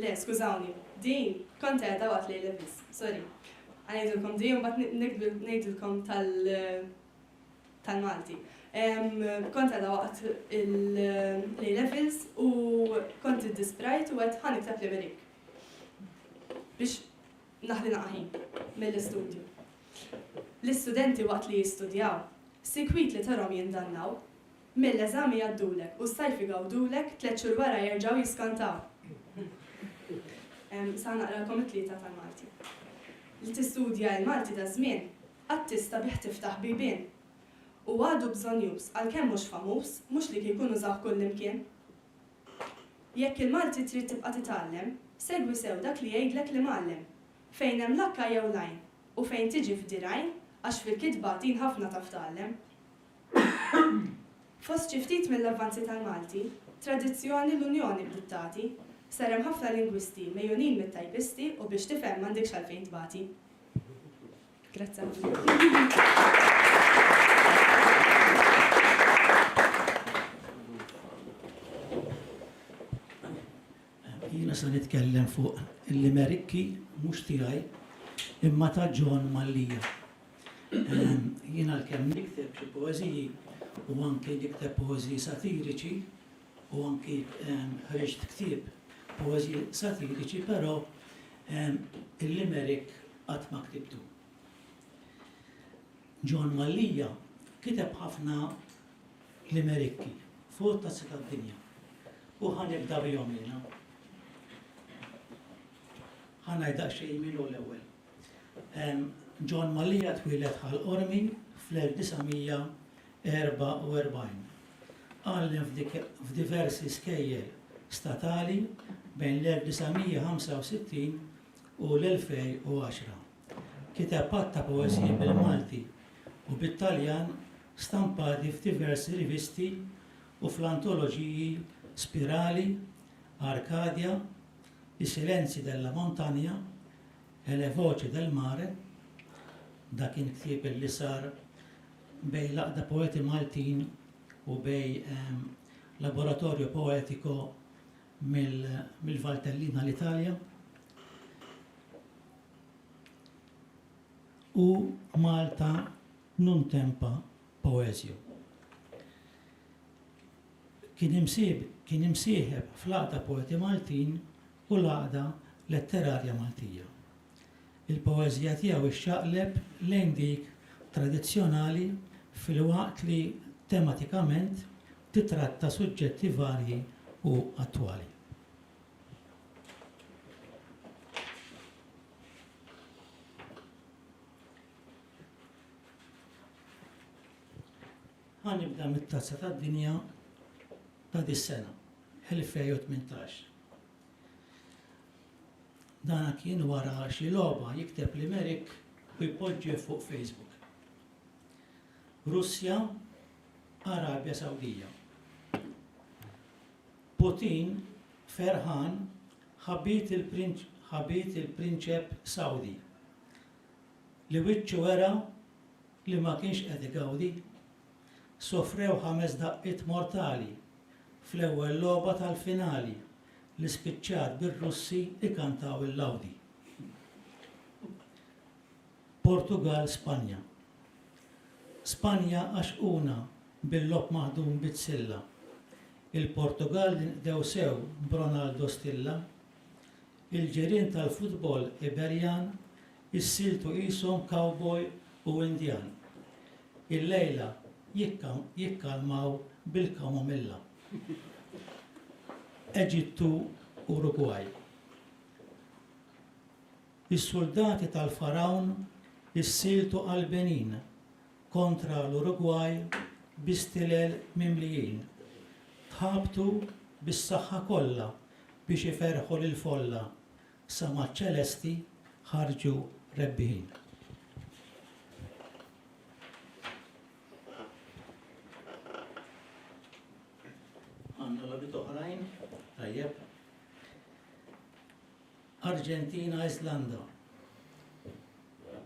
le, skużawni, din kont qiegħda waqt li levels, sorry. Għanajdilkom din, bat ngħidilkom tal-Malti. Kont qiegħda waqt il-levels u kont iddisprajt u għed ħaniktab limerik biex naħli naqaħin mill-istudju. L-istudenti waqt li jistudjaw, sikwit li tarom jindannaw, mill-eżami jaddulek u s-sajfi għawdulek 3 xhur wara jerġgħu jiskantaw. Sa naqralkom it-3 tal-Malti. Li tistudja l-Malti ta' żmien, qatt tista' bih tiftaħ bibien. U għadu bżonjus għalkemm mhux famuż, mhux li kien użaw kull imkien. Jekk il-Malti trid tibqa' titgħallem, segwi sew dak li jgħidlek li mgħallem. Fejn hemm lakka jew lajn, u fejn tiġi f'dirajn għax fil-kitba tin ħafna taf tgħallem. Fost xi ftit mill-avvanzi tal-Malti, tradizzjoni l-Unjoni b'dittati, sarem ħafna lingwisti mejjunin mit-tajpisti u biex tifhem m'għandekx għalfejn tbati. Grazzi. Jiena se nitkellem fuq il-Limerikki mhux tiegħi imma ta' John Mallija. Jiena l-kemm nikteb xi poeżiji u anke nikteb poeżiji satiriċi u anke ħriġt ktieb poeżiji satiriċi, però il-Limerick qatt ma ktibtu. John Mallija kiteb ħafna Limerikki fuq tazza tad-dinja u ħanibda bihom jiena. Ħanajda xejn minnu l-ewwel. John Mallija twieled ħal-Qormi fl-1944. Għallem f'diversi skejjel statali bejn l-1965 u l-2010. Kiteb ta' poeżiji bil-Malti u bit-Taljan stampati f'diversi rivisti u fl-antoloġiji Spirali, Arcadia, I Silenzi della Montagna, e Le Voci del Mare, da kien ktieb li sar bej laqda poeti Maltin u bej laboratorju poetico mill-Valtellina l-Italja, u Malta non tempa poezju. Kien imsieħeb fl-għaqda poeti Maltin u l-għaqda letterarja Maltija. Il-poezija tiegħu ixxaqleb lejn dik tradizzjonali fil-waqt li tematikament titratta suġġetti varji u attwali. Ħanibda mit-tazza tad-dinja ta' dis-sena, 2018. Dana kien wara xi logħba jikteb Limerick u jpoġġi fuq Facebook. Russja, Arabja Sawdija. Putin ferħan ħabit il-prinċep Sawdi li wiċċu wera li ma kienx qed igawdi, sofrew 5 daqqiet mortali fl-ewwel logħba tal-finali li spiċċat bir-Russi ikantaw il-lawdi. Portugal, Spanja. Spanja għaxquna bil-lob maħdum bit-silla. Il-Portugal dew sew Ronaldo Stilla. Il-ġirien tal-futbol Iberjan issiltu qishom cowboy u Indjan. Il-lejla jikkalmaw bil-kamomilla. Eġittu, Uruguay. Is-soldati tal-Farawn issiltu għal-Benin kontra l-Uruguay bistilel mimlijin. Tħabtu bis-saħħa kollha biex iferħu lil-folla sa maċ-ċelesti ħarġu rebbiħin. Għanna labit oħrajn, tajjeb. Arġentina, Islanda.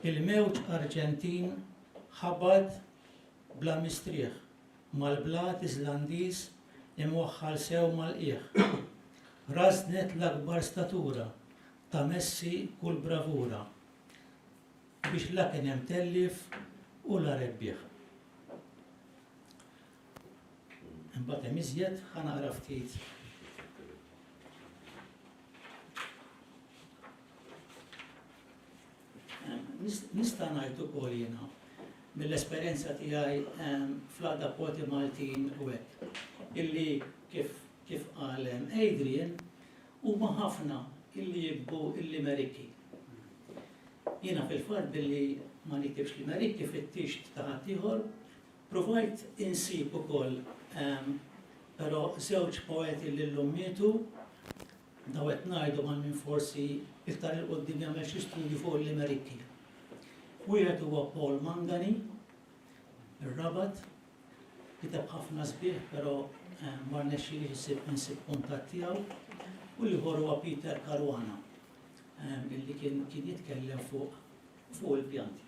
Il-mewġ Arġentin ħabad bla mistrieħ mal-blat Islandiż imwaħħal sew mal-qiegħ. Rasnet l-akbar statura ta' Messi kull bravura biex la kien hemm tellif u la rebbieħ. Imbagħad hemm iżjed ħanaqra ftit. Nista' ngħid ukoll jiena mill-esperjenza tiegħi fl-għada poti Maltin u hekk illi kif qal Adrian huma ħafna illi jibbu il-Limerikki. Jiena fil-fatt billi ma niktibx Limerikki fit-tixt ta' ħadd ieħor, provajt insib ukoll però żewġ poeti li llum mietu daw qed ngħidu mal min forsi iktar il-qudiem jagħmel xi studju fuq il-Limerikki. Wieħed huwa Paul Mangani, ir-Rabat, kiteb ħafna sbieħ, però ma rnexxielix insib kuntatt tiegħu, u l-ieħor huwa Peter Caruana, illi kien jitkellem fuq il-pjanti.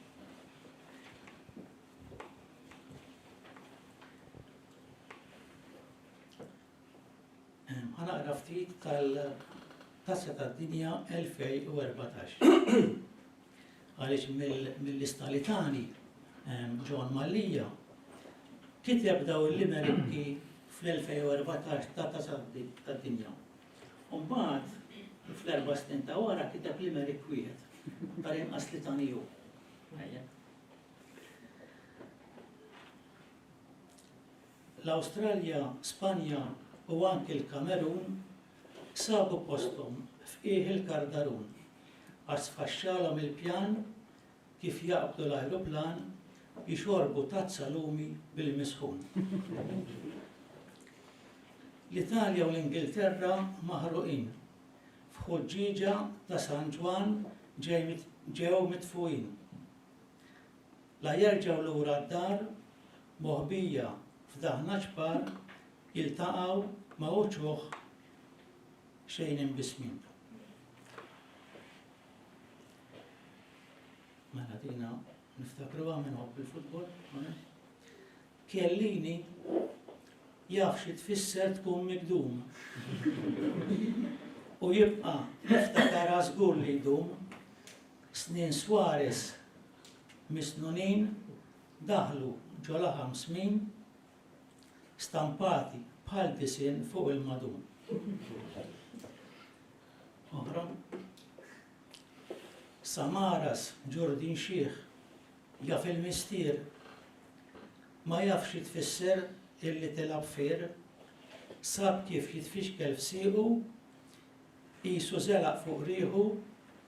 Ħanaqra ftit tal-Tazza tad-Dinja 2014. Għaliex mill-istalitani John Mallija kiteb daw il-limericki fl-2014 ta' Tazza tad-Dinja. Mbagħad fl-4 snin ta' wara kiteb limerick wieħed tal-inqas li taniju. L-Awstralja, Spanja u anki l-Kamerun sabu postom f'qiegħ il-Kardarun għax sfaxxalhom il-pjan kif jaqbdu l-ajruplan jixorbu tazza lumi bil-misħun. L-Italja u l-Ingilterra maħruqin f'ħuġġiġa ta' San Ġwan ġew mitfuqin. La jerġgħu lura d-dar moħbija f'daħna ġbar jiltaqgħu ma' uċuħ xejn imbismin. Mela dina niftakruha minn ħobb il-futbol. Chiellini jaf xi tfisser tkun migdum. U jibqa' niftakar żgur li jdum snin Suarez misnunin daħlu ġo laħam smin stampati bħal disin fuq il-madun. Oħra. Samaras Ġurdin Xieħ jaf il-mistier ma jafx jitfisser illi tilab fir, sab kif jitfixkel f'siqu, qisu żelaq fuq rieħu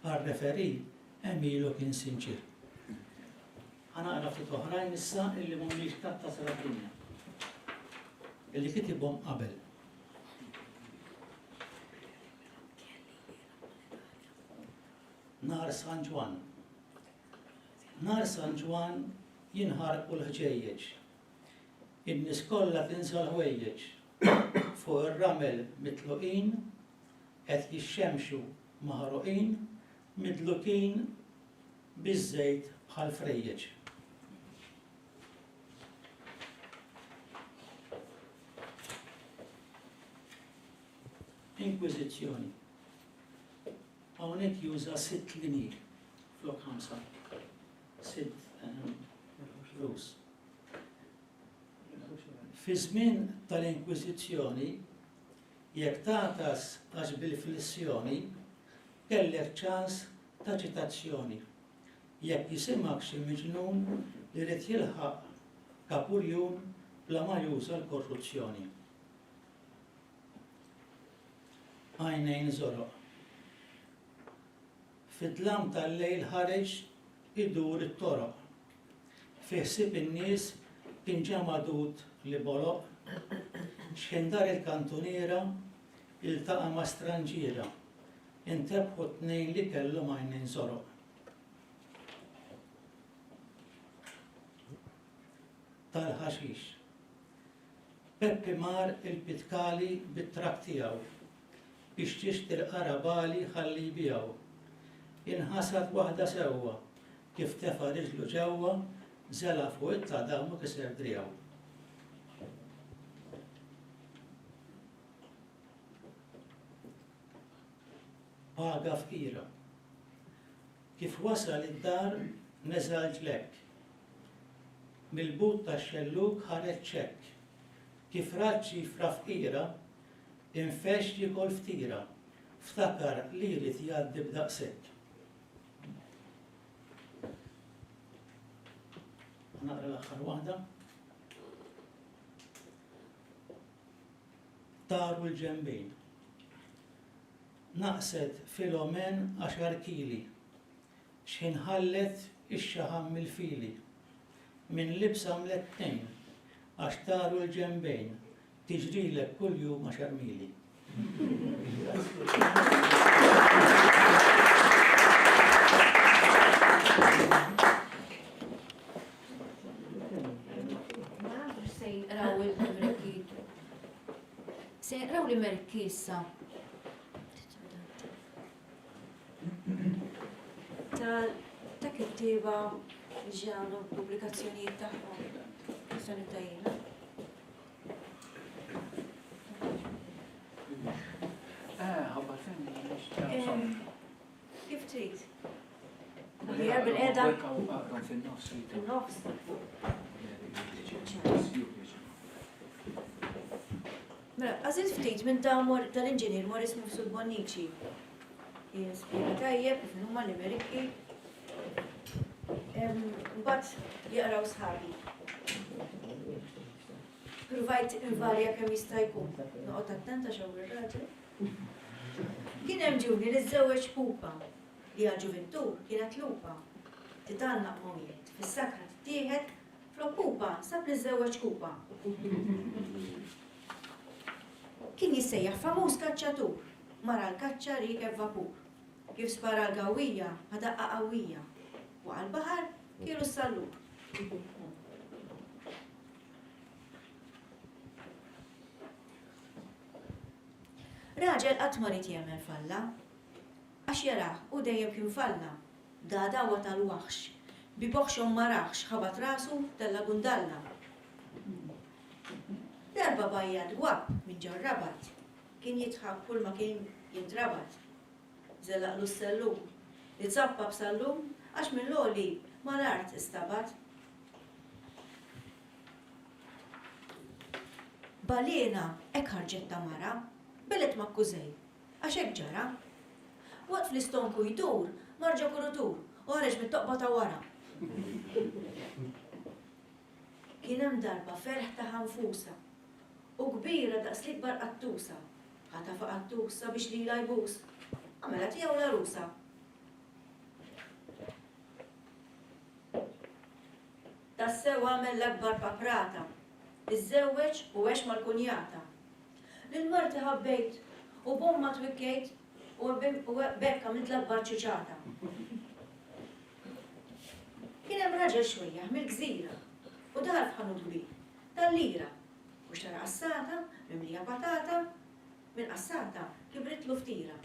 għar-referi emilu kien sinċir. Ħanaqra ftit oħrajn issa illi mhumiex tat-Tazza tad-Dinja. Illi kitibhom qabel. Nar San Ġwan. Nar San Ġwan jinħarqu l-ħġejjeġ. In-nies kollha tinsa l-ħwejjeġ. Fuq ir-ramel mitluqin qed jixxemxu maħruqin midlukin biż-żejt bħal frejjeġ. Inkwiżizzjoni. Hawnhekk juża 6 linji flok 5. 6 flus. Fi żmien tal-Inkwiżizzjoni, jekk tatas għax bil-flissjoni, kellek ċans ta' ċitazzjoni. Jekk jisimak xi miġnun li rid jilħaq kapuljun bla ma juża l-korruzzjoni. Għajnejn żoroq. Fid-dlam tal-lejl ħareġ idur it-toroq. Fi ħsieb in-nies kien ġamadut li boloq. X'indar il-kantuniera iltaqa' ma' stranġiera. Intebħu 2 li kellhom għajnejn żoroq. Tal-ħaxix. Peppi mar il-pitkali bit-trak tiegħu biex tixtri qarabali ħalli jbiegħu. Inħasad waħda sewwa kif tefa' riġlu ġewwa żela fuq it-tadam u kiser driegħu. Paga f'ira. Kif wasal id-dar neżal ġlek. Mil-but tax-xelluk ħareġ ċekk. Kif raġġi f'rafqira infex jikol ftira. Ftakar li jrid jgħaddi b'daqshekk. Naqra l-aħħar waħda. Taru l-ġembejn. Naqset Filomen 10 kili. X'inħallet ix-xaħam mill-fili. Min libsa mlet 2 għax taru l-ġembejn. Tiġrilek kuljum 10 mili. Se raw li Merikki issa. Ta' kittiba ġanu pubblikazzjonijiet tagħhom. Sanitajna. ħabba fejn. Kif trid? Aħjar bil-qeda? Fin-nofs. Fin-nofs. Mela, għażilt ftit minn tal-inġinier Morris Mufsud Bonnici. Jien spiega tajjeb kif huma l-Amerikki. Mbagħad jaqraw sħabi. Provajt invarja kemm jista' jkun. Noqgħod attenta xew ir-raġel. Kien hemm ġuni li żewweġ pupa li għal-ġuventu kienet lupa. Titgħallaq momijiet, fis-sakra tittieħed flok pupa sab li żewweġ kupa. Kien jissejjaħ famuż kaċċatur, mara l-kaċċa rikeb vapur. Kif spara l-gawija, ħadaqqa qawwija. U għal-baħar kienu s-sallur. Raġel qatt ma rid jagħmel falla, għax jarah u dejjem kien falla. Da dawa tal-waħx, bi boħxhom ma raħx ħabat rasu tal-lagundalla. Darba bajjad gwab minn ġarrabat, kien jitħab kull ma kien jintrabat. Zellaqlu s-sellum, li tzappa b'sallum, għax minn l-oli ma l-art istabat. Balena ek ħarġet ta' mara, belet ma' kkużej, għax ek ġara. Waqt fl-istonku jdur, marġa kurutur, u ħareġ mit-toqba ta' wara. Kien hemm darba ferħ ta' ħanfusa, u kbira daqs l-ikbar qattusa. Ħatafa qattusa biex lila jbus, għamela tiegħu la rusa. Tas-sew għamel l-akbar paprata, iżżewweġ u għex mal-kunjata. Lil-marti ħabbejt u bomma twikkejt u bekka mint l-akbar ċiċata. Kien hemm raġel xwejja mill-gżira u dar f'ħanud kbir, tal-lira. U xtara qassata, mimlija patata, minn qassata kibrit luftira.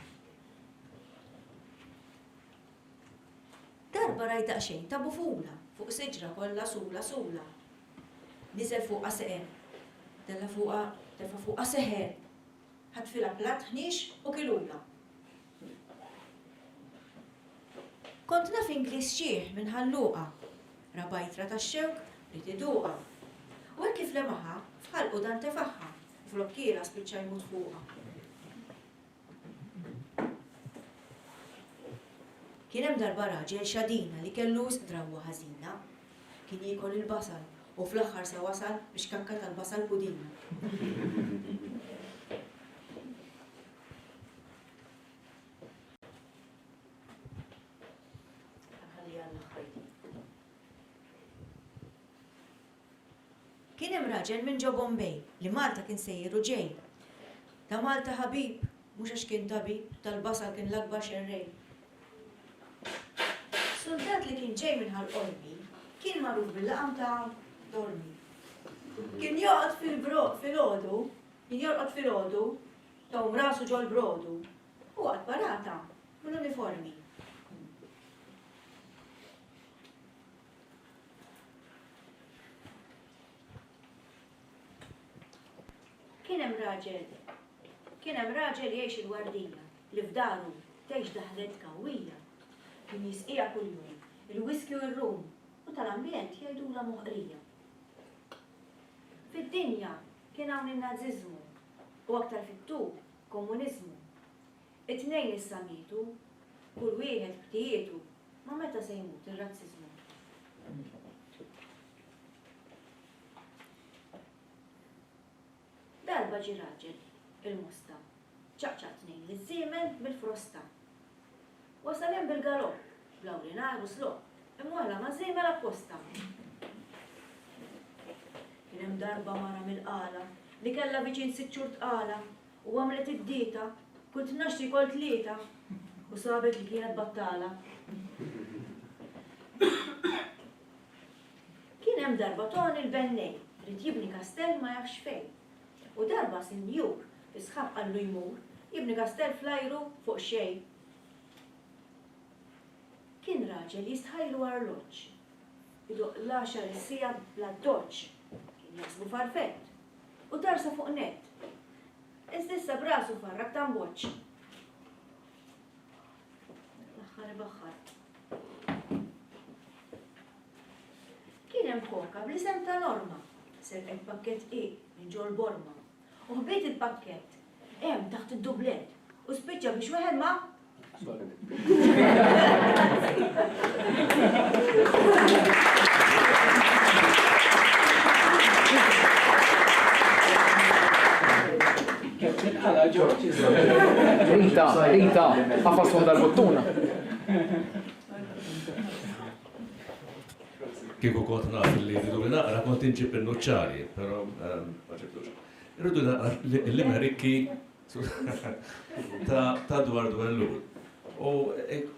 Darba rajt daqsxejn ta' bufula fuq siġra kollha sula. Niżel fuqha seqer, della fuqha seħer. Ħadfilha plat ħniex u kilula. Kont naf Ingliż xieħ minn ħalluqa, rabajtra tax-xewk li tiduqa. U hekk kif lemaħa, fħalqu dan tefaħħa, flokkiera spiċċa jmut fuqha. Kien hemm darba raġel xadina li kellu drawwa ħażina. Kien jiekol il-basal u fl-aħħar se wasal biex kakka tal-basal pudina. Kien hemm raġel minn ġo Bombay li Malta kien sejjeru ġej. Ta' Malta ħabib, mhux għax kien tabib, tal-basal kien l-akbar xerrej. Soldat li kien ġej minn ħal-qormi kien magħruf bil-laqam ta' dormi. Kien joqgħod fil-ħodu, kien jorqod fil-ħodu, ta' rasu ġol brodu, u għad barata mill-uniformi. Kien hemm raġel jgħix il-wardija li f'daru tgħix daħlet kawwija. Kien jisqija kuljum il-whisky u r-rum u tal-ambjent jgħidula moħqrija. Fid-dinja kien hawn in-naziżmu u aktar fit-tub komuniżmu. It-tnejn issa mietu, kull wieħed btijietu, ma meta se jmut ir-razziżmu. Darba ġi raġel il-musta, ċaqċaq tnejn li żiemel bil-frosta. Wasal hemm bil-galopp, bl-awrinar u sloq, imwala ma żiemel apposta. Kien hemm darba mara mill-qala li kellha viċin 6 xhur tqala u għamlet id-dieta, kunt naxti kol 3 u sabet li kienet battala. Kien hemm darba Tony il-Bennej, rid jibni kastell ma jafx fejn. U darba sinjur Isħaq għallu jmur, jibni kastell flajru fuq xejn. Kien raġel jistħajlu arloġġ. Iduq l-10 sija bla doċ. Kien jasbu farfett. U darsa fuq net. Iżdissa brasu farrak tamboċ. L-axħar baħħar. Kien hemm koka bl-isem ta' Norma. Serqet pakket minn ġol Borma. U ħbejt il-pakket. Hemm taħt id-dublet. U spiċċa biex weħed ma' Rita, għafasson dal-bottuna. Kieku kont naf li rridu li naqra kont inġib il-nuċċari, pero ma ġibtux. Rridu naqra l-Limericki ta' Dwar Dwellur. U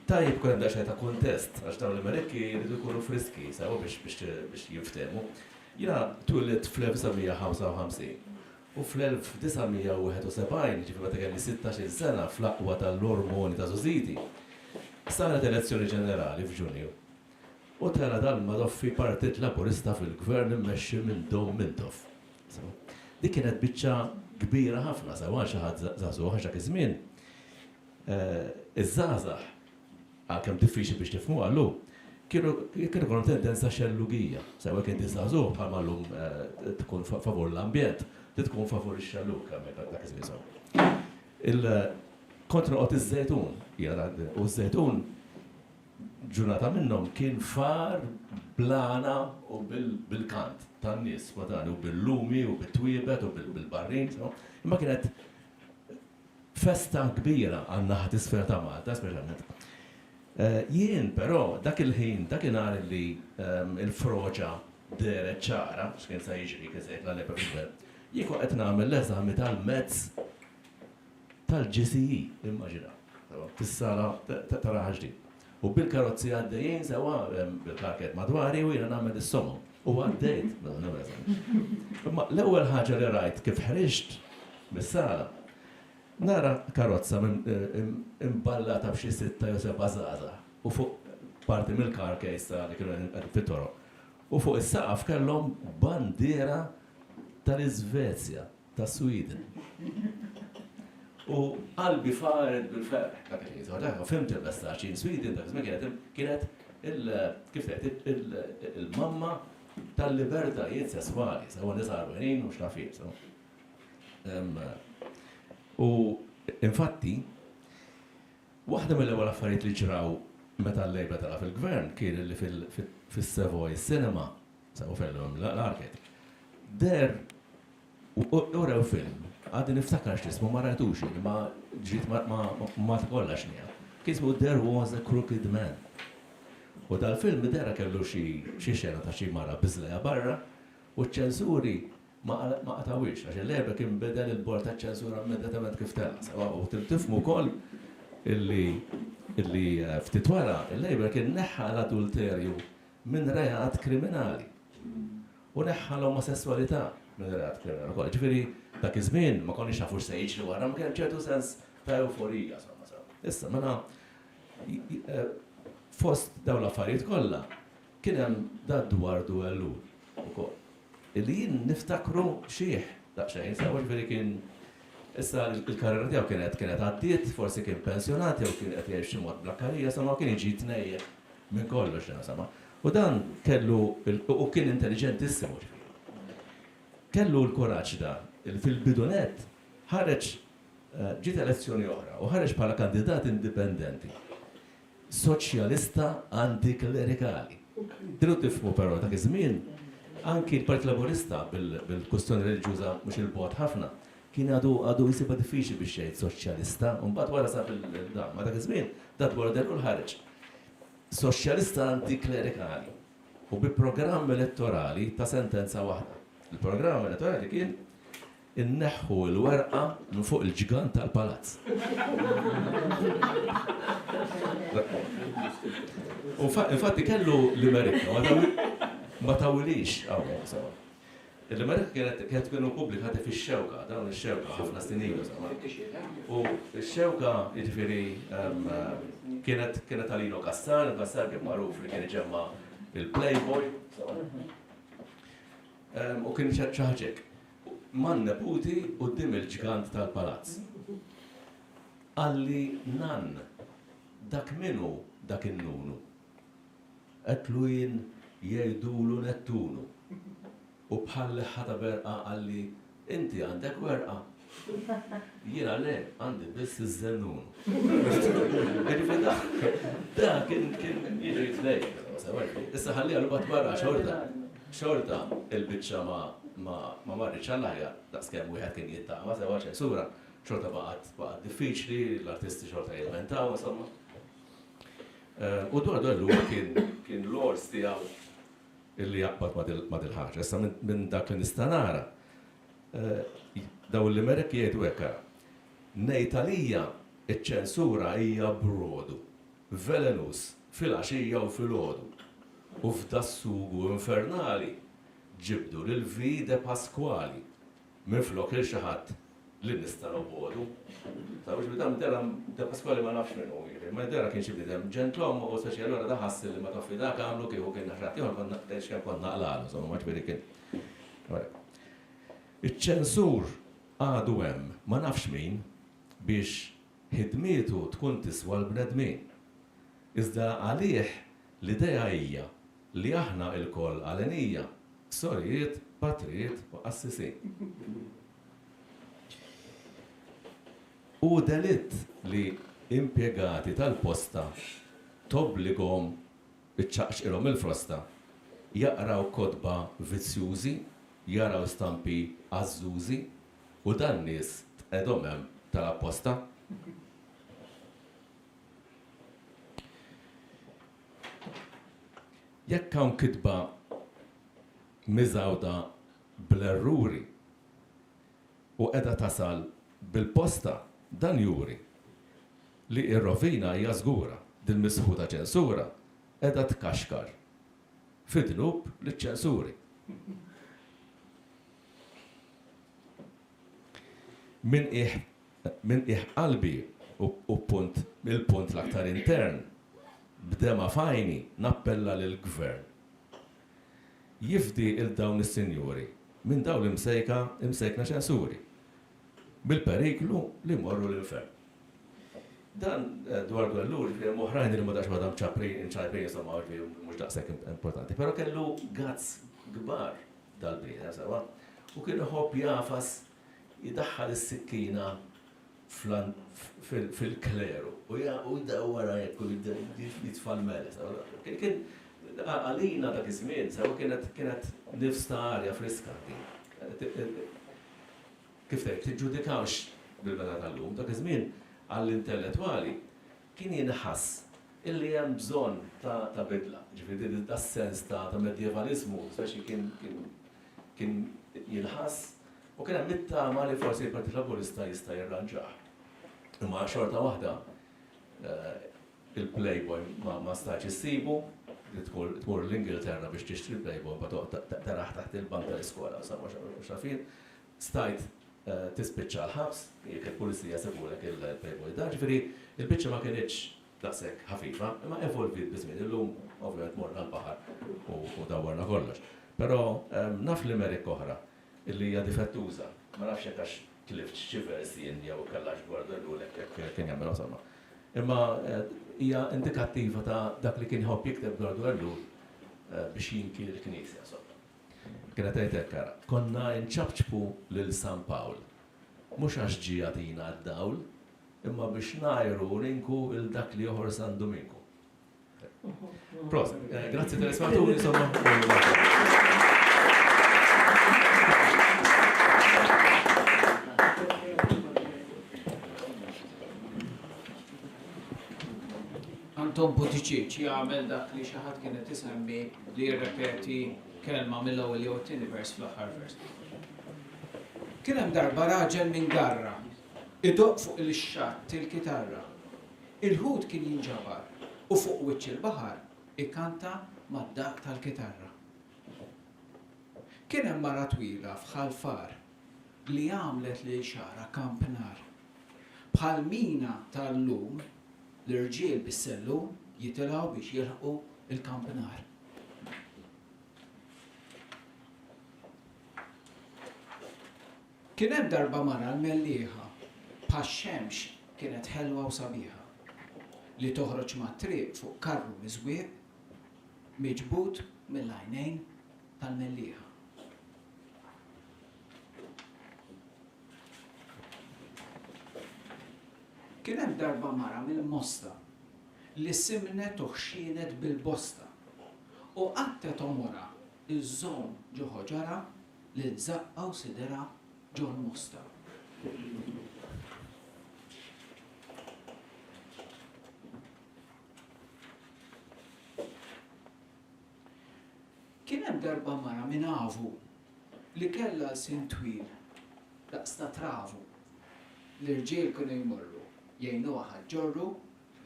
tajib kun hemm daċħaj ta' kontest, għax dawn l-Limericki rridu jkunu friski, sawa biex jinftemu. Jina twillet fl-1955 u fl-1971, ġifi meta kelli 16 sena fl-aqwa tal-ormoni ta' Zuziti, saret elezzjoni ġenerali f'Ġunju. U tara dal-Madoffi Partit Laburista fil-gvern immexxi minn Dom Mintoff. Dik kienet biċċa kbira ħafna, sawa xi ħadd żagħżugħ ħaxak iż-żmien. Iż-żgħażagħ għalkemm diffiċli biex tifhmu għallu, kienu kollhom tendenza xellugija, sawa kien żagħżugħ bħalma llum tkun favur l-ambjent, tkun favur ix-xellug hemmhekk dak iż-żmien. Kontra qod iż-żejtun, u ż-żejtun ġurnata minnhom kien far blana u bil-kant tan-nies u bil-lumi u bit-twiebet u bil-barrin, imma kienet festa kbira għan-naħa t'isfel ta' Malta, speċjalment. Jien però dak il-ħin, dakinhar li il-froġa deret ċara, x'kien se jiġri kien se jitla' l-ebda jieku qed nagħmel l-eżami tal-mezz tal-GCE, immaġina, fis-sala tara ħaġdin. U bil-karozzi għaddejjien sewa bil-parket madwari u jiena nagħmel is-somom. U għaddejt, imma l-ewwel ħaġa li rajt kif ħriġt mis-sala, nara karozza imballata b'xi 6 jew 7 żgħażagħ u fuq parti mill-carcase li kienu fit-toroq. U fuq is-saqaf kellhom bandiera tal-Iżvezja, tas-Sweden. U qalbi fared bil-ferħ, dak li jizgħu, fimt il-messaġġ in Sweden, dak kienet il-mamma tal-libertajiet sesswali, sawa nisa 40 u x'nafir. U infatti, waħda mill-ewwel affarijiet li ġraw meta l-Lejba tala fil-gvern kien li fis-Savoy Cinema, sawa fellhom l-arket. Der uraw film. Għaddi niftakar x'ismu ma rajtux, ma ġiet ma tkollax nija. Kismu There Was a Crooked Man. U dal-film dera kellu xi xena ta' xi mara biżleja barra u ċ-ċensuri ma qatawix, għax il-lejba kien bedel il-bord ta' ċensura immediatament kif tella. U tifhmu wkoll illi ftit wara il-lejba kien neħħa l-adulterju minn reat kriminali u neħħa l-omosessualità minn reat kriminali. Ġifieri dak iż-żmien ma konniex nafu se jiġri wara, ma kien ċertu sens ta' euforija. Issa mela fost dawn l-affarijiet kollha kien hemm Dwar Dwellur ukoll. Illi jien niftakru xieħ daqsxejn, sewa ġifieri kien issa l-karriera tiegħu kienet għaddiet, forsi kien pensjonat jew kien qed jgħix xi mod bl-karriera, ma kien jiġi tnejjeb minn kollox sama. U dan kellu u kien intelligentissimu. Kellu l-kuraġġ dan. Fil-bidunet ħareġ ġiet elezzjoni oħra u ħareġ bħala kandidat indipendenti. Soċjalista antiklerikali. Tridu tifhmu però dak iż-żmien anki l-Partit Laburista bil-kwestjoni reliġjuża mhux il-bogħod ħafna kien għadu jsiba diffiċli biex jgħid soċjalista u mbagħad wara sa fil-dan ma dak iż-żmien dat wara u ħareġ. Soċjalista antiklerikali u bi programm elettorali ta' sentenza waħda. Il-programm elettorali kien inneħħu l-werqa minn fuq il-ġigant tal-palazz. Infatti kellu l-Amerika, ma tawilix, Il-Amerika kienet kienu pubblikati fix-xewka, dawn ix-xewka ħafna snin ilu. U x-xewka jiġifieri kienet għalino Kassar kien magħruf li kien iġemma il-Playboy. U kien ċaħġek. Manna puti qudiem il-ġgant tal-palazz. Għalli nan dak minu dak in-nunu. Qedlu jien jgħidulu Nettunu. U bħalli ħata berqa għalli inti għandek werqa. Jiena le, għandi biss iż-żennun. Da kien jiġri tlej. Issa ħalli għallu bat barra xorta il-bicċa ma marriċ għallajja, daqskemm wieħed kien jittaqma, sewa ċensura, xorta baqgħet diffiċli, l-artisti xorta jilmentaw, insomma. U dwar kien l-ors tiegħu illi jaqbad ma' dil-ħaġa. Issa minn dak li nista' nara, daw l-Amerik jgħidu hekk. Nejtalija iċ-ċensura hija brodu, velenus fil-għaxija u fil-għodu. U f'dassugu infernali ġibdu l-vide Pasquali minflok il xi ħadd li nista' nobodu. Sabux bidam da Pasquali ma nafx minnu ma dera kien xi bidem ġentlom u speċi allura da ħassi li ma taffi dak għamlu kieku kien naħrat ieħor konna naqlalu, insomma ma ġifieri kien. Iċ-ċensur għadu hemm ma nafx min biex ħidmietu tkun tiswa l-bnedmin. Iżda għalih l-idea hija li aħna l-koll għalenija, sorijiet, patrijiet u assisin. U delitt li impjegati tal-posta tobbligom iċċaqxqilhom il-frosta jaqraw kodba vizzjużi, jaraw stampi għażżużi u dan nies tqedhom hemm tal-apposta. Jekk hawn kitba miżawda bl-erruri u qiegħda tasal bil-posta dan juri li ir-rovina hija żgura dil-misħu ta' ċensura qiegħda tkaxkar fidlub liċ-ċensuri. Min qalbi u il-punt l-aktar intern b'dema fajni nappella lill-gvern. Jifdi il-dawn is-sinjuri minn dawn l-imsejkna ċensuri bil-periklu li morru l-infern. Dan dwar l-lur, moħrajn li mudax madam ċaprin, insomma, mux daqshekk importanti, pero kellu gazz gbar dal-bejda, sawa, u kienu ħobb jafas jidaħħal is-sikkina fil-kleru, u jidawwara jekk u jitfall mele, kien għalina dak iż-żmien, sawa kienet nifs ta' arja friska. Kif tgħid, tiġġudikawx bil-beda tal-lum, dak iż-żmien għall-intellettwali kien jinħass illi hemm bżonn ta' bidla. Ġifieri das-sens ta' medjevalizmu, speċi kien jinħass u kien hemm mittama li forsi l-Partit Laburista jista' jirranġah. Imma xorta waħda il-Playboy ma stax issibu li tmur l-Ingilterra biex tixtri l-Playboy ma taraħ taħt il-bank tal-iskola u xafin stajt tispiċċa l-ħabs, jekk il-pulizija sebulek il-Playboy da, ġifieri il-biċċa ma kienx daqshekk ħafifa, imma evolvit biżmien illum ovvjament morna l-baħar u dawwarna kollox. Però naf li Merik oħra illi hija difettuża, ma nafx jekk għax tlift xi versien jew kellax gwardu lulek kien jagħmel insomma. Imma hija indikattiva ta' dak li kien jħobb jikteb gwardu għallur biex jinkil il-Knisja insomma. Kienet għajtek kara, konna nċabċbu lil San Pawl. Mux għax ġijatina għad-dawl, imma biex najru ninku il-dak li joħor San Domingo. Prost, grazzi telesmaturi, insomma. Anton Buttigieg jagħmel dak li xi ħadd kienet isemmi li jirrepeti kelma mill-ewwel jew it-tieni vers fl-aħħar vers. Kien hemm darba raġel minn Garra, idoq fuq il-xatt il-kitarra. Il-ħut kien jinġabar u fuq wiċċ il-baħar ikkanta mad-daq tal-kitarra. Kien hemm mara twila f'ħalfar li għamlet li xara kampnar. Bħal mina tal-lum l-irġiel bis-sellum jitilgħu biex jilħqu il-kampnar. Kien hemm darba mara l-mellieħa bħax-xemx kienet ħelwa u sabiħa li toħroġ mat-triq fuq karru miżwieq miġbud mill-għajnejn tal-mellieħa. Kien hemm darba mara mill-Mosta li simnet u ħxienet bil-bosta u qattet omora iż-żomm ġo ħoġara li tżaqqa u sidera ġo l-Mosta. Kien hemm darba mara minn Avu li kellha sin twil daqs ta' travu. L-irġiel kienu jmorru jgħinuha ħaġġorru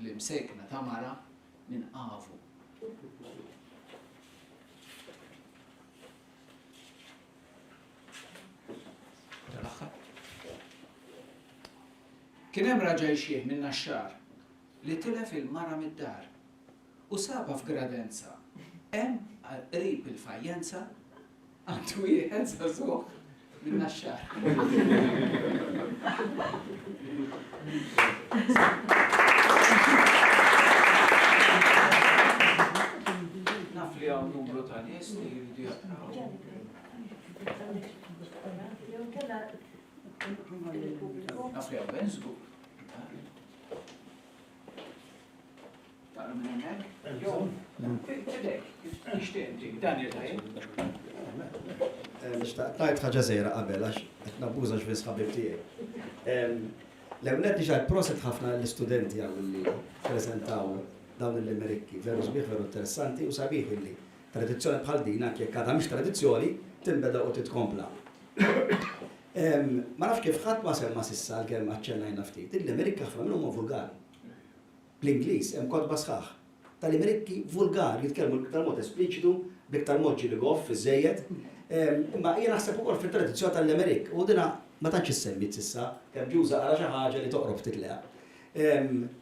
li msejkna ta' mara minn Avu. Kien hemm raġel xieħ minn Naxxar li tilef il-mara mid-dar u saba f'gradenza. Hemm qrib il-fajjenza għandu wieħed żagħżugħ minn Naxxar. Naf li hawn numru ta' nies li jridu jaqraw. Naf li hawn benżgur. Tara minn hemmhekk? Tidek, nixtieq intik, Daniel tajjeb. Tajt ħaġa żejra qabel għax qed nabbuża x'fi sħabib tiegħi. L-ewwel diġà proset ħafna l-istudenti hawn li ppreżentaw dawn il-limerikki, veru sbieħ, veru interessanti u sabiħ illi tradizzjoni bħal din anke jekk għadha mhix tradizzjoni tinbeda u titkompla. Ma nafx kif ħadd ma semma s'issa l-kemm aċċennajna ftit, il-limerikki ħafna minnhom huma vulgari. Bl-Ingliż hemm kodba sħaħ tal-limerikki vulgari jitkellmu iktar mod espliċitu, b'iktar mod ġili goff, iżejjed. Imma jien naħseb ukoll fit-tradizzjoni tal-Amerik u dina ma tantx issemmit s'issa kemm ġuża ara xi ħaġa li toqrob titleha.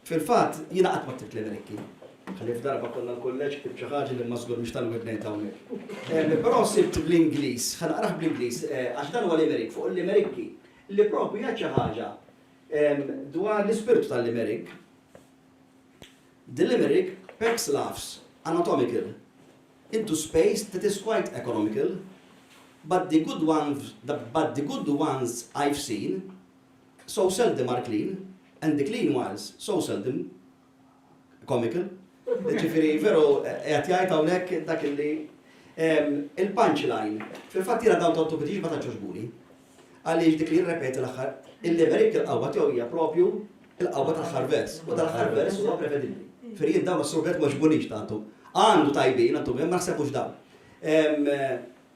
Fil-fatt jiena qatt ma ktibt l-Amerikki. Ħalli f'darba konna l-kulleġġ kibt xi ħaġa li ma żgur mhux tal-wednejn hawnhekk. Però sibt bl-Ingliż, ħanaqrah bl-Ingliż għax dan huwa l-Amerik fuq l-Amerikki li propju hija xi ħaġa dwar l-ispirtu tal-Amerik. The limerick packs laughs anatomical into space that is quite economical, but the good ones I've seen so seldom are clean, and the clean ones so seldom comical. Ġifieri veru qed jgħid hawnhekk dak illi il-punchline fil-fatt jiena dawn tal-topitiġ ma taġġoġbuni. Għaliex dik li jirrepeti l-aħħar il-limerick il-qawwa tiegħu hija propju il-qawwa tal-aħħar vers, u tal-aħħar vers huwa prevedibbli. Firjien dawn s-survet ma ġbunix tantu. Għandu tajbin, għandu ma naħsebux dawn.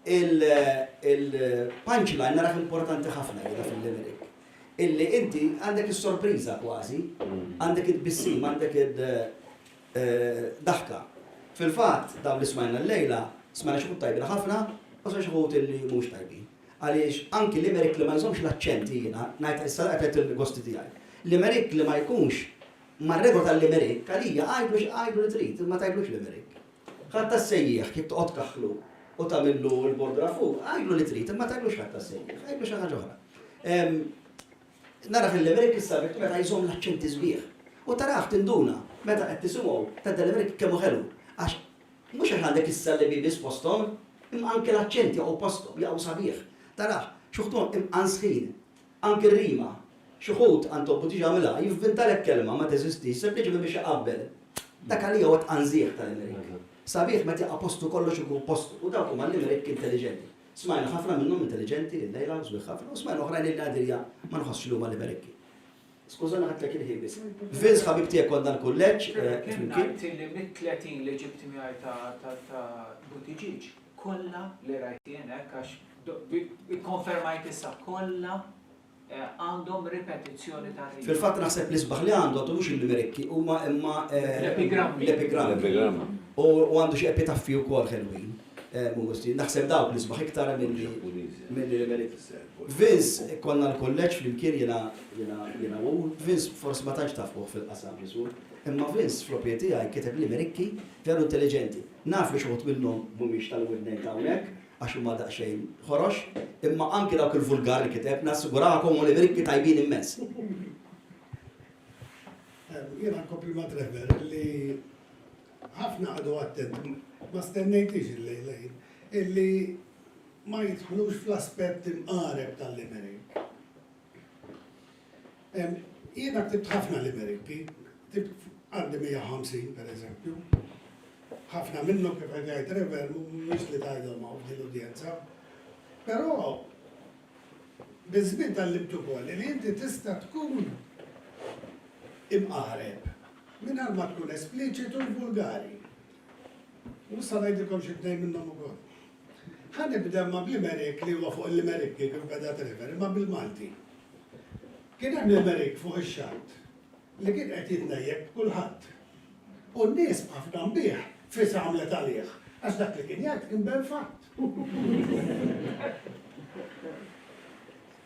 Il-punchline naraħ importanti ħafna jgħida fil-limerick. Illi inti għandek il-sorpriza kważi, għandek il-bissim, għandek il-daħka. Fil-fat, dawn li smajna l-lejla, smajna xħut tajbin ħafna, u xħut illi mux tajbin. Għaliex anki limerick li ma jżomx l-accenti jina, najt għajet il-gosti tijaj. Limerick li ma jkunx mar-regol tal-limerick, għalija għajdu li trid, ma tajblux limerick. ħatta s-sejjieħ, kif toqgħod kaħlu u tagħmillu l-bordra fuq, għajdu li trid, ma tajblux ħatta s-sejjieħ, għajdu xi ħaġa oħra. Nara fil-limerick issa meta jżomm l-aċċenti sbieħ. U taraħ tinduna, meta qed tisimgħu tadda limerick kemm ħelu. Għax mhux għax għandek issa li bis posthom, imma anke l-aċċenti jaqgħu posthom, jaqgħu sabiħ. Taraħ, xuħtuhom imqansħin, anke r-rima. Xuħut għantom putiġi għamila, jivvintalek kelma ma teżisti, sempliċi biex qabbel. Dak għalija għat għanżieħ tal-Amerik. Sabiħ ma tiqa postu kollox ikun postu, u dawk huma l-Amerik intelligenti. Smajna ħafna minnhom intelligenti l-lejla u sbieħ ħafna, u smajna oħrajn il-għadirja ma nħossx li huma l-Amerikki. Skużana ħadlek il-ħibis. Vince ħabib tiegħek konna l-kulleġġ. Kien ngħid li mit-30 li ġibt miegħi ta' Butiġiġ kollha li rajt hekk għax ikkonfermajt issa kollha għandhom ripetizzjoni ta' rima. Fil-fatt naħseb li sbaħ li għandu mhux il-limerikki huma imma l-epigrammi. U għandu xi epitaffi wkoll ħelwin. Mungustin, naħseb dawk li sbaħ iktar mill-Limerick. Vince, konna l-kolleġġ fl-imkien jena u Vince forsi ma tantx taf fil-qasam jisur, imma Vince fl-opjeti għaj kiteb Limericki veru intelligenti. Naf li xoħut minnhom mhumiex tal-widnejn hawnhekk, għax huma daqsxejn ħorox, imma anki dawk il-vulgar li kiteb nassigurakom u Limericki tajbin immens. Jena kompliment Rever li ħafna għadu attent, ma stennejtix il-lejlejn, illi ma jidħlux fl-aspett imqareb tal-Limerick. Jena ktibt ħafna Limericki, ktibt għandi 150 per eżempju, ħafna minnu kif għajt Rever, mux li tajdom għaw l-udjenza, pero bizmin tal-libtu kol, li inti tista tkun imqareb, minn ma tkun espliċitu vulgari. Musa ngħidilkom xi tnejn minnhom ukoll. Ħanibda ma' bl-Limerick li huwa fuq il-Limericki kif bedat Rever, imma bil-Malti. Kien hemm Limerick fuq ix-xatt li kien qed jitnejjeb kulħadd. U n-nies b'ħafna mbieħ fis għamlet għalih, għax dak li kien jgħid kien ben fatt.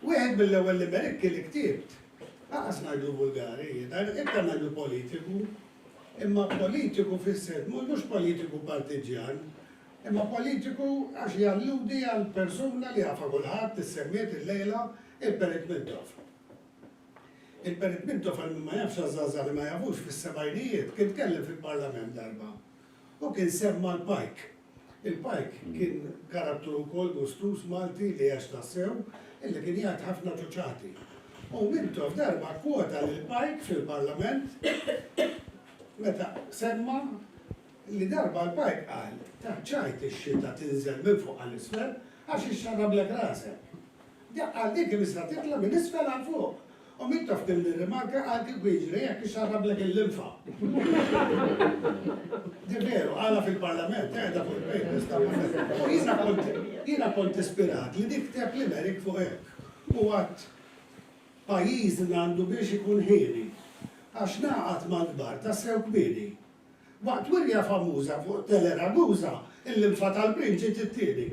Wieħed mill-ewwel Limericki li ktibt, għas ngħidu vulgari, iktar ngħidu politiku, imma politiku fis-sed, mhux politiku partiġjan, imma politiku għax jalludi għal persuna li għafa kulħadd issemmiet il-lejla il-Perit Mintoff. Il-Perit Mintoff għal ma jafx għażaża li ma jafux fis-sebgħinijiet kien tkellem fil-Parlament darba u kien semma l-Pajk. Il-Pajk kien karattru wkoll gustus Malti li għax tassew illi kien jgħid ħafna ċuċati. U Mintoff darba kwota l-Pajk fil-Parlament meta semma li darba l-Pajk qal taċċajt ix-xita tinżel minn fuq għall-isfel għax ix-xarablek rasek. Għal dik imissa titla minn isfel għal fuq. U Mintoff din ir-rimarka għal kif jiġri jekk ixarrablek il-linfa. Di veru, għala fil-Parlament, qiegħda fuq il-pejt. U jiena kont ispirat li dik kteb Limerick fuq hekk. U għadd pajjiżna għandu biex ikun ħieli. Għax naqat mal-kbar ta' sew kbiri. Waqt wirja famuża fuq Teleraguza, il-linfa tal-prinċi tittiri.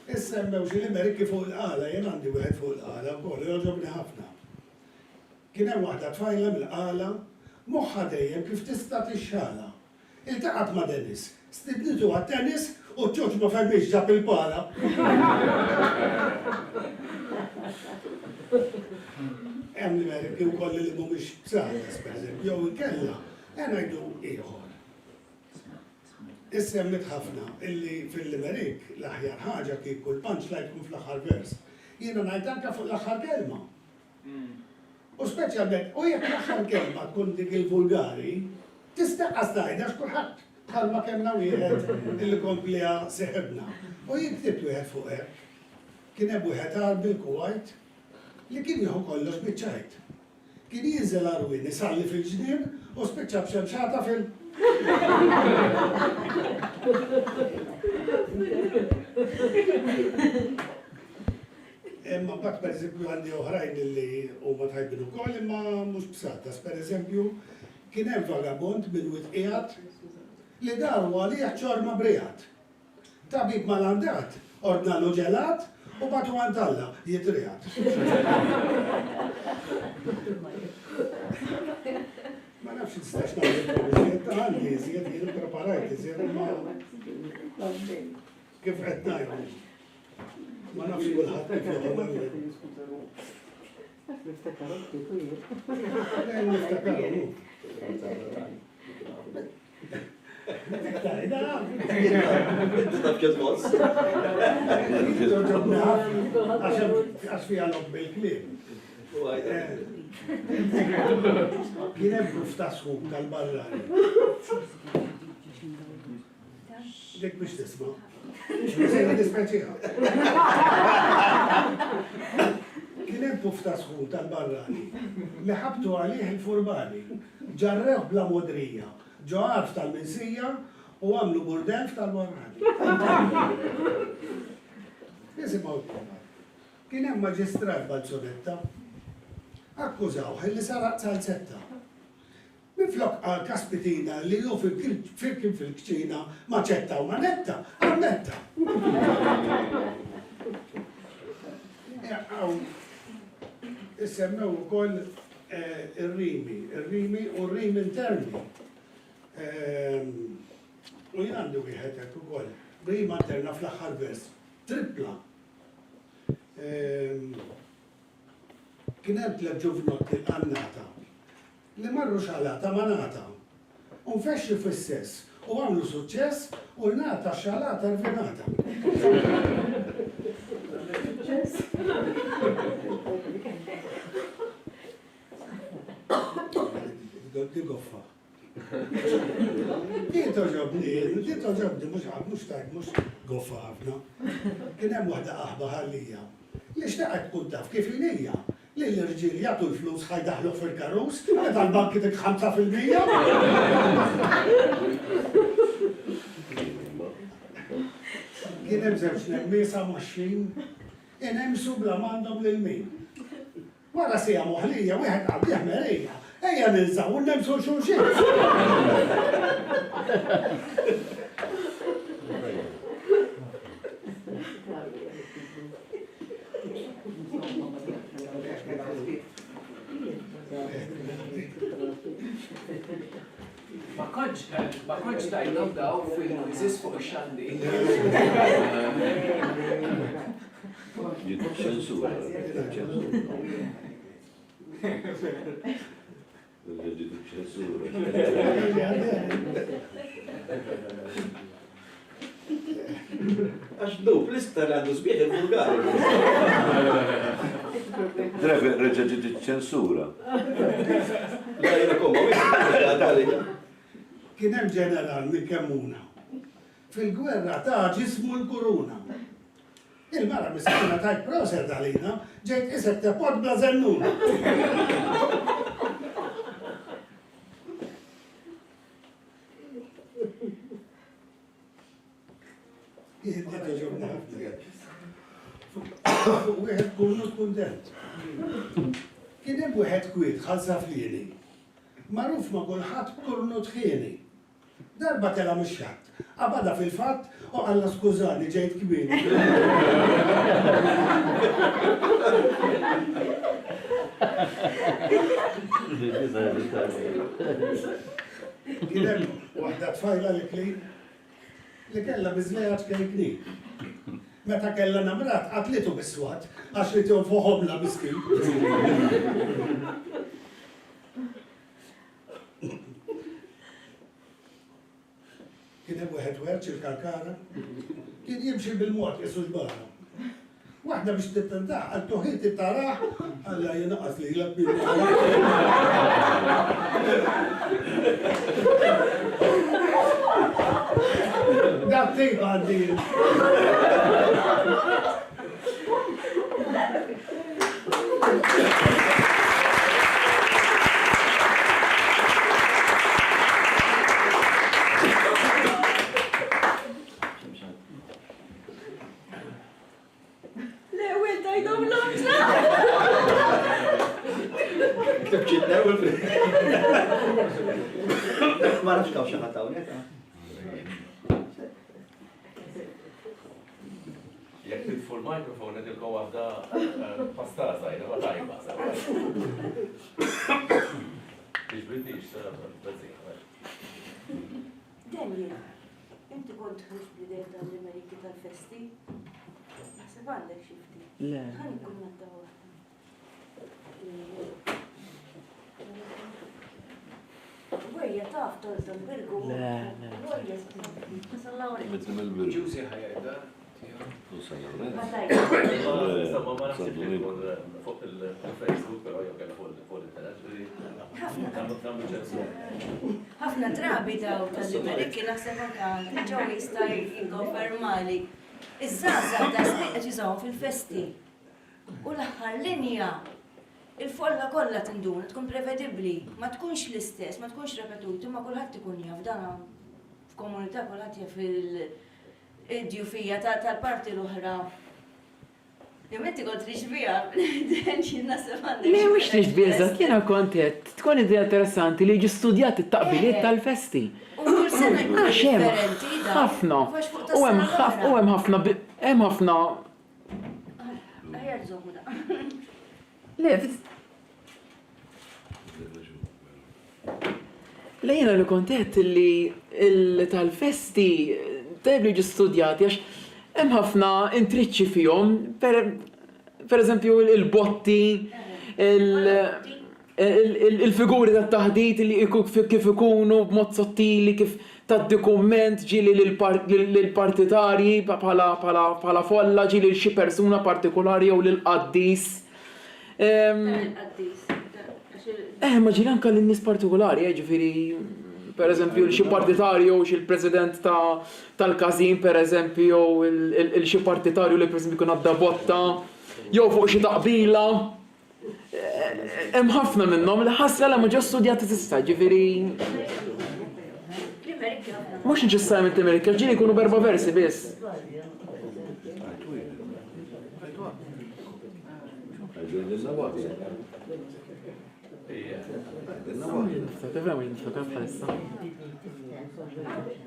Issemmew xi Limericki fuq il-qala, jien għandi wieħed fuq il-qala wkoll, jogħġobni ħafna. Kien hemm waħda tfajla mill-qala, moħħa dejjem kif tista' tixxala. Iltaqat ma' Dennis, stibnitu għat-tennis u ċoċ ma femmix ġab il-pala. Hemm Limericki wkoll li mhumiex b'saħħas, pereżempju, jew inkella, ngħidu ieħor. Issemmit ħafna illi fil-Limerick l-aħjar ħaġa kieku l-punchline tkun fl-aħħar vers. Jiena ngħid anke fuq l-aħħar kelma. U speċjalment, u jekk l-aħħar kelma tkun dik il-vulgari, tistaqqas tgħidha x'kulħadd bħalma kellna wieħed illi kompliha seħibna. U jien ktibt wieħed fuq hekk. Kien hemm wieħed għal bil-Kuwait li kien jieħu kollox biċ-ċajt. Kien jinżel arwin isalli fil-ġnien u spiċċa b'xemxata fil- Imma bat per eżempju għandi oħrajn li huma tajbin ukoll imma mhux b'satas. Per eżempju, kien hemm vagabond minn witqiegħed li daru għalih ċorma brijat. Tabib mal-għandat, ordnalu ġelat u batu għandalla jitrijat. Ma nafx nistax nagħmel għandi iżjed jien preparajt iżjed ma kif qed ngħidu. Ma nafx kulħadd kif jagħmel. Niftakarhom. Għax fija lob bil-kliem. Kien hemm bruf ta' sħub tal-barrani. Dik biex tisma'. Sejna dispeċiha. Kien hemm bruf ta' sħub tal-barrani li ħabtu għalih il-furbani. Ġarrew bla modrija. Ġo għarf tal-minsija u għamlu burdel tal-barrani. Nisimgħu kien hemm maġistrat Balzonetta akkużawh li saraq salzetta. Miflok għal kaspitina li ju fil-kċina maċetta u manetta, għametta. Issemmew ukoll ir-rimi u r-rimi interni. U jien għandi wieħed hekk ukoll, rima interna fl-aħħar vers, tripla. Kien hemm tliet ġuvnotti annata li marru xalata manata. U nfexxu fis-sess u għamlu suċċess u nata xalata rvinata. Di goffa. Di toġobni, mux tajt, mux goffa ħafna. Kien hemm waħda aħba ħallija. Li xtaqet tkun taf kif il-nija. Li l-irġiel jagħtu l-flus ħajdaħlu fil-karus, meta l-banki dik 5%. Kien hemm żewġ nemmiesa moxxin, inemsu bla m'għandhom lil min. Wara sija moħlija, wieħed qal jaħmerija, ejja ninsaw u nemsu xulxin. Ma konċ tajnom daw fil-izis fuq xandi. ċensura. Għax dub, l-istar għandu sbieħ il-Bulgari. Trevi reġaġi ċensura. La jena komma, Kien hemm ġeneral minn Kemmuna. Fil-gwerra ta' ġismu l-kuruna. Il-mara miskina tajt proser dalina, ġejt isek tepot bla zennuna. Jihdiet ġurna ħafna. Wieħed kunu kundent. Kien hemm wieħed kwiet ħalsa flieni. Maruf ma kulħadd kurnu tħieni. Darba tela mix-xatt, abada fil-fatt u għalla skużani ġejt kbini. Kien hemm waħda tfajla li kellha biżlejaġ kejkni. Meta kellha namrat qatlitu bis-swat għax li tionfoħomla miskin. Kien hemm wieħed werċ il-karkara, kien jimxi bil-mod isu ġbara. Waħda biex tittentaħ, għal toħiet it-taraħ, għalla jenaqas li l-bil. Dak tejba għaddin. Ma nafx kaw xaħat hawnhekk. Jekk titfu l-mikrofon tilkom waħda pastaza, jena ma tajba. Biex bridix, Daniel, inti kont mux bidejt tal-Ameriki tal-festi? Naħseb għandek xifti. Le. Ħan ikun nadda waħda. Għajja taf tolta l-birgu. Għajja Ġuzi ħajda. ma tajba. Insomma, ma nafx li tkun fuq il-Facebook, pero jew kella fuq il-internet. Ħafna drabi daw tal-Ameriki naħseb anke ġew jista' jikkonfermali. Iż-żgħażagħ ta' sliq qed jużawhom fil-festi. U l-aħħar linja il-folla kollha tinduna tkun prevedibbli, ma tkunx l-istess, ma tkunx repetuti, ma kulħadd ikun jaf dan f'komunità kulħadd jaf il-djufija tal-parti l-oħra Jemetti kont riġbija, ġinna sefandi. Le, mux tiġbieżat, jena kontet, tkun idea interessanti li ġi studjat it-taqbiliet tal-festi. U kull sena jkun Għaxem, differenti da. ħafna, Għax fuq u tas-sena hemm l-oħra. ħafna, Aħjar żommu da. le, jena li kontet li tal-festi tajb li ġi studjati, għax hemm ħafna intriċċi fihom, per eżempju il-botti, il-figuri tat-taħdit li kif ikunu b'mod sottili, kif tad-dokument ġili lill-partitarji bħala folla ġili l xi persuna partikolari jew lill-qaddis. Ma ġili anke lin-nies partikolari, ġifieri per eżempju xi partitarju jew xi president tal-każin per eżempju jew xi partitarju li per eżempju jkun għadda botta jew fuq xi taqbila. Hemm ħafna minnhom li ħassra li ma ġew studjati tista' ġifieri. Mhux neċessarjament Amerika, ġieli jkunu berba versi biss.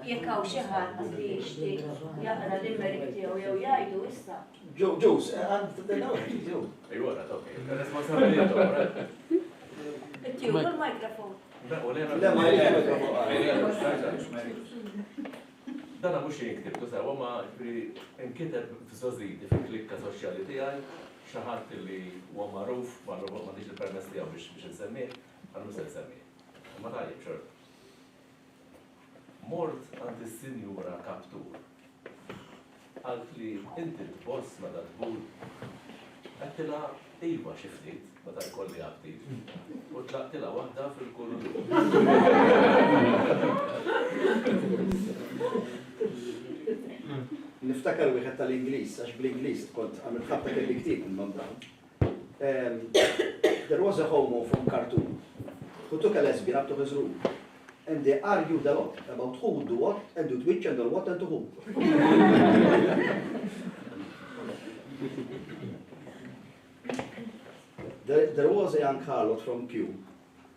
Jekk hawn xi ħadd li jixtieq jaqra l-immerik tiegħu jew jgħidu issa. Ġus, għand Ejwa, okej. Responsabilità, Ittieħu l-mikrofon. Dana mux jinktib, kusa, ma nkiteb f-sożidi fil-klikka soċjali tiegħi xi ħadd li huwa magħruf ma nix il-permess tiegħu biex insemmih, għandu se nsemmih. Ma tajjeb xort. Mort għand is-Sinjura Kaptur. Għalt li inti tboss ma tbur għattila iva xi ftit meta jkolli għabtit. U tlaqtila waħda fil-kull. Niftakar wieħed tal-Ingliż, għax bl-Ingliż kont għamil ħabta kelli ktieb minn Brown. There was a homo from Khartoum who took a lesbian up to his room and they argued a lot about who would do what and do which and what and to whom. There was a young harlot from Kew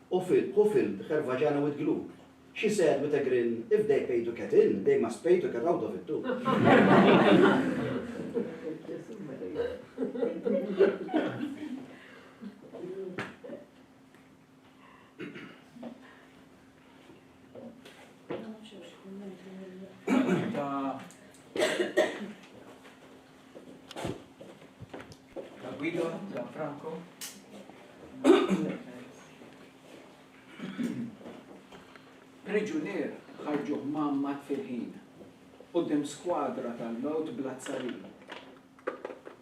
who filled her vagina with glue. She said with a grin, if they pay to get in, they must pay to get out of it too. Guido, Gianfranco. Priġunier ħarġu mammat fil-ħin qudiem skwadra tal-mewt bl-azzarin.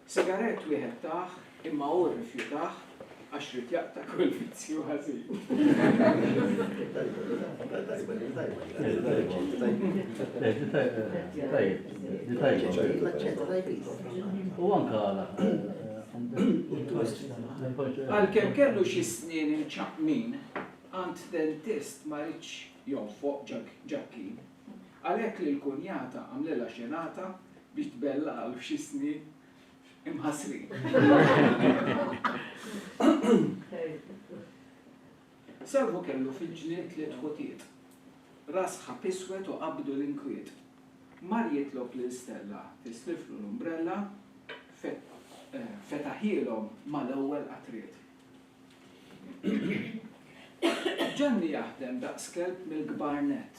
Sigaret wieħed taħ imma hu rrifjutaħ għax rid jaqta' kull vizzju ħażin. U anka Għalkemm kellu xi snin imċaqmin, għand dentist ma rridx jonfoq ġakkin. Għalhekk li l-kunjata għamlilha xenata biex tbella għal xi snin imħassrin. Salvu kellu fil-ġniet li tħutiet. Ras ħapiswet u qabdu l-inkwiet. Mar jitlob l-Stella tisliflu l-umbrella fetaħilhom mal-ewwel qatriet. Ġanni jaħdem daqs kelb mill-gbarnet,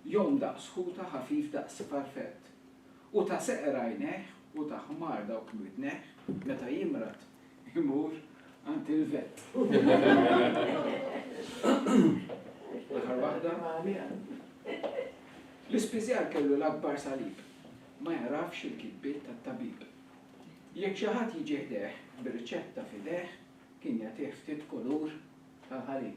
jom daqs ħuta ħafif daqs farfett, u ta' seqra jneħ u ta' ħmar dawk mitneħ, meta jimrat imur għand il-vett. Aħar waħda, l-ispiżjar kellu l-akbar salib, ma jarafx il-kitbiet tat-tabib. Jekk xi ħadd jiġi ħdeħ bir-riċetta f'idejh, kien jagħtih ftit kulur tal-ħalib.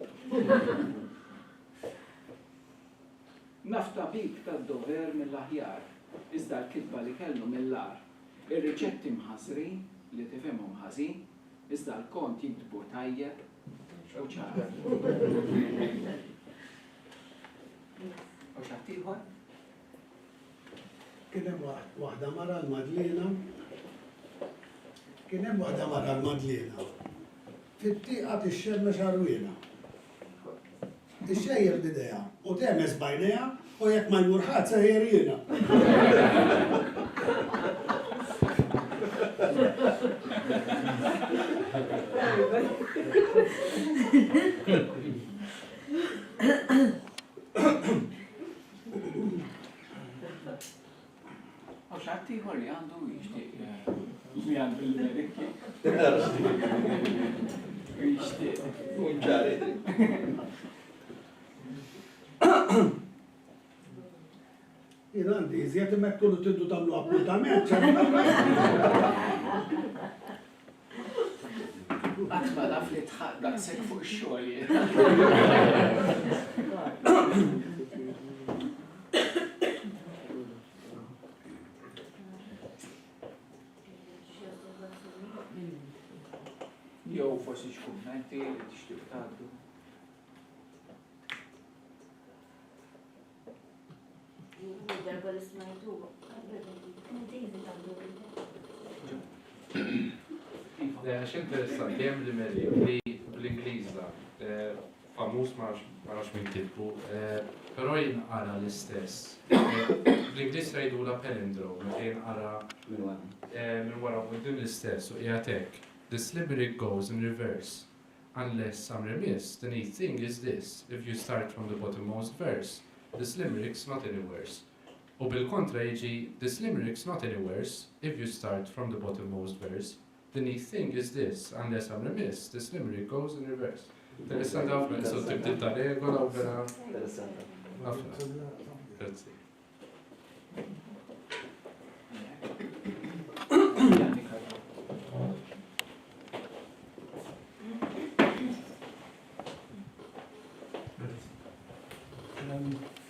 Naf tabib tad-dover mill-aħjar, iżda l-kitba li kellu mill-lar. Ir-riċetti mħażrin li tifhimhom ħażin, iżda l-kont jiktbu tajjeb u ċar. U x'ħadd ieħor? Kien hemm waħda mara l-Madlina Kien hemm waħda mara l-Madlina. Fit-tieqa tixxemma xarwina. Ix-xejjer bidejha u temes bajnejha u jekk ma jmur ħadd sejjer jiena. Għaw xaħtiħor li għandu jishtiq mi għandu l-Ameriki. Jishtiq. Unġari. Jien għandi, iżjed immek kullu tiddu tagħmlu appuntament. Għatma naf li tħaddaq sek fuq xogħol. Jew forsi x'kummenti li tixtieq tgħaddu. Darba li smajtu. X'interessanti hemm l-Amerik li bl-Ingliża famuż ma nafx min tibbu, però jien ara l-istess. Bl-Ingliż jgħidula palindrome, jien ara minn wara din l-istess u qiegħed hekk. This limerick goes in reverse. Unless some remiss, the neat thing is this. If you start from the bottommost verse, this limerick's not any worse. U bil-kontra jiġi, this limerick's not any worse if you start from the bottommost verse. The neat thing is this, unless I'm remiss, this limerick goes in reverse. Interessant ħafna, so tibdil ta' regola u vera. Ħafna. Grazzi.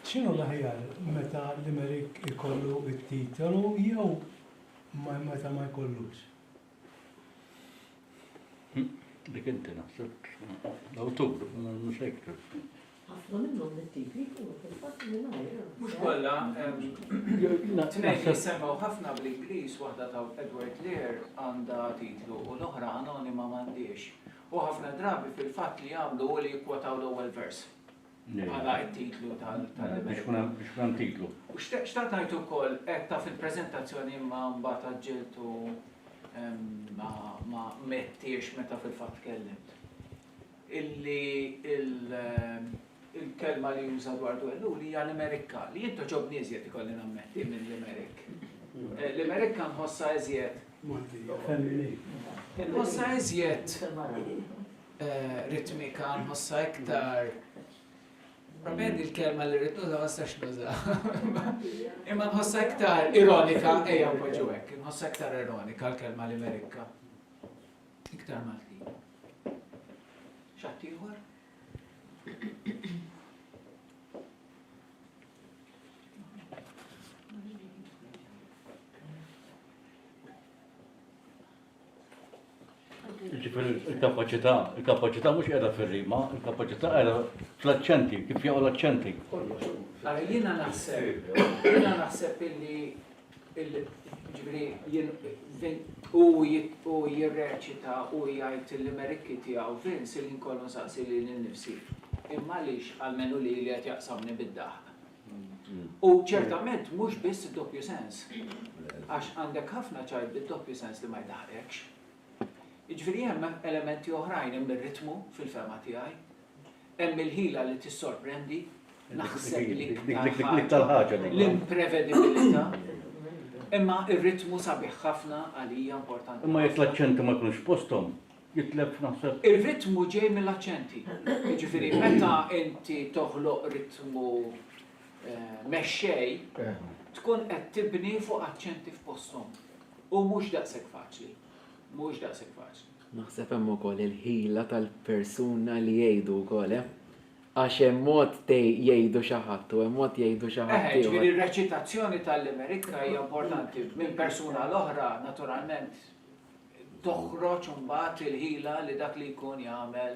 X'inhu l-aħjar meta l-Amerik ikollu it-titolu jew meta ma jkollux? Dik inti naħseb. Awtubru, mhux hekk. ħafna minnhom it-titli jkunu fil-fatt mingħajr. Mhux kollha, tnejn li semgħu ħafna bl-Ingliż waħda ta' Edward Lear għandha titlu u l-oħra anonima m'għandix. U ħafna drabi fil-fatt li jagħmlu u li jikkwotaw l-ewwel vers. Għala it-titlu tal-Amerik. Biex kun titlu. U xtaqt ngħid ukoll hekk ta' fil-preżentazzjoni ma mbagħad ġiltu ma mettiex meta fil-fatt kellimt. Illi il-kelma li juża dwar dwellu li hija l-Amerika, li jintu ġobni eżjed ikolli nammetti minn l-Amerik. L-Amerika nħossa eżjed. Nħossa eżjed ritmika, nħossa iktar. Probably il-kelma li rrid nuża ma stax nuża. Imma nħossa iktar ironika, ejja poġġu hekk, nħossa iktar ironika l-kelma l-Amerika. Iktar Malti. X'att ieħor? Il-kapacità mhux qiegħda fir-rima, il-kapacità qiegħda fl-aċċenti, kif jaqgħu l-aċċenti. Jiena naħseb illi u jirreċita u jgħid l-Amerikki tiegħu Vince li nkollu nsaqsi li l-nifsi. Imma għaliex għalmenu li qed jaqsamni bid-daħ. U ċertament mhux biss id-doppju sens. Għax għandek ħafna ċajt bid-doppju sens li ma jdaħrekx. Jiġifieri hemm elementi oħrajn hemm ir-ritmu fil-fema tiegħi, hemm il-ħila li tissorprendi, naħseb l-imprevedibilità, imma ir-ritmu sabiħ ħafna għalija importanti. Imma jekk l-aċċenti ma jkunux posthom, jitlef naħseb. Ir-ritmu ġej mill-aċċenti. Jiġifieri meta inti toħloq ritmu mexxej, tkun qed tibni fuq aċċenti f'posthom. U mhux daqshekk faċli. Mhux daqshekk faċli. Naħseb hemm ukoll il-ħila tal-persuna li jgħidu wkoll, għax hemm mod jgħidu xi ħadd u hemm mod jgħidu xi ħadd. Ġifieri r-reċitazzjoni tal-Amerika hija importanti minn persuna l-oħra naturalment toħroġ imbagħad il-ħila li dak li jkun jagħmel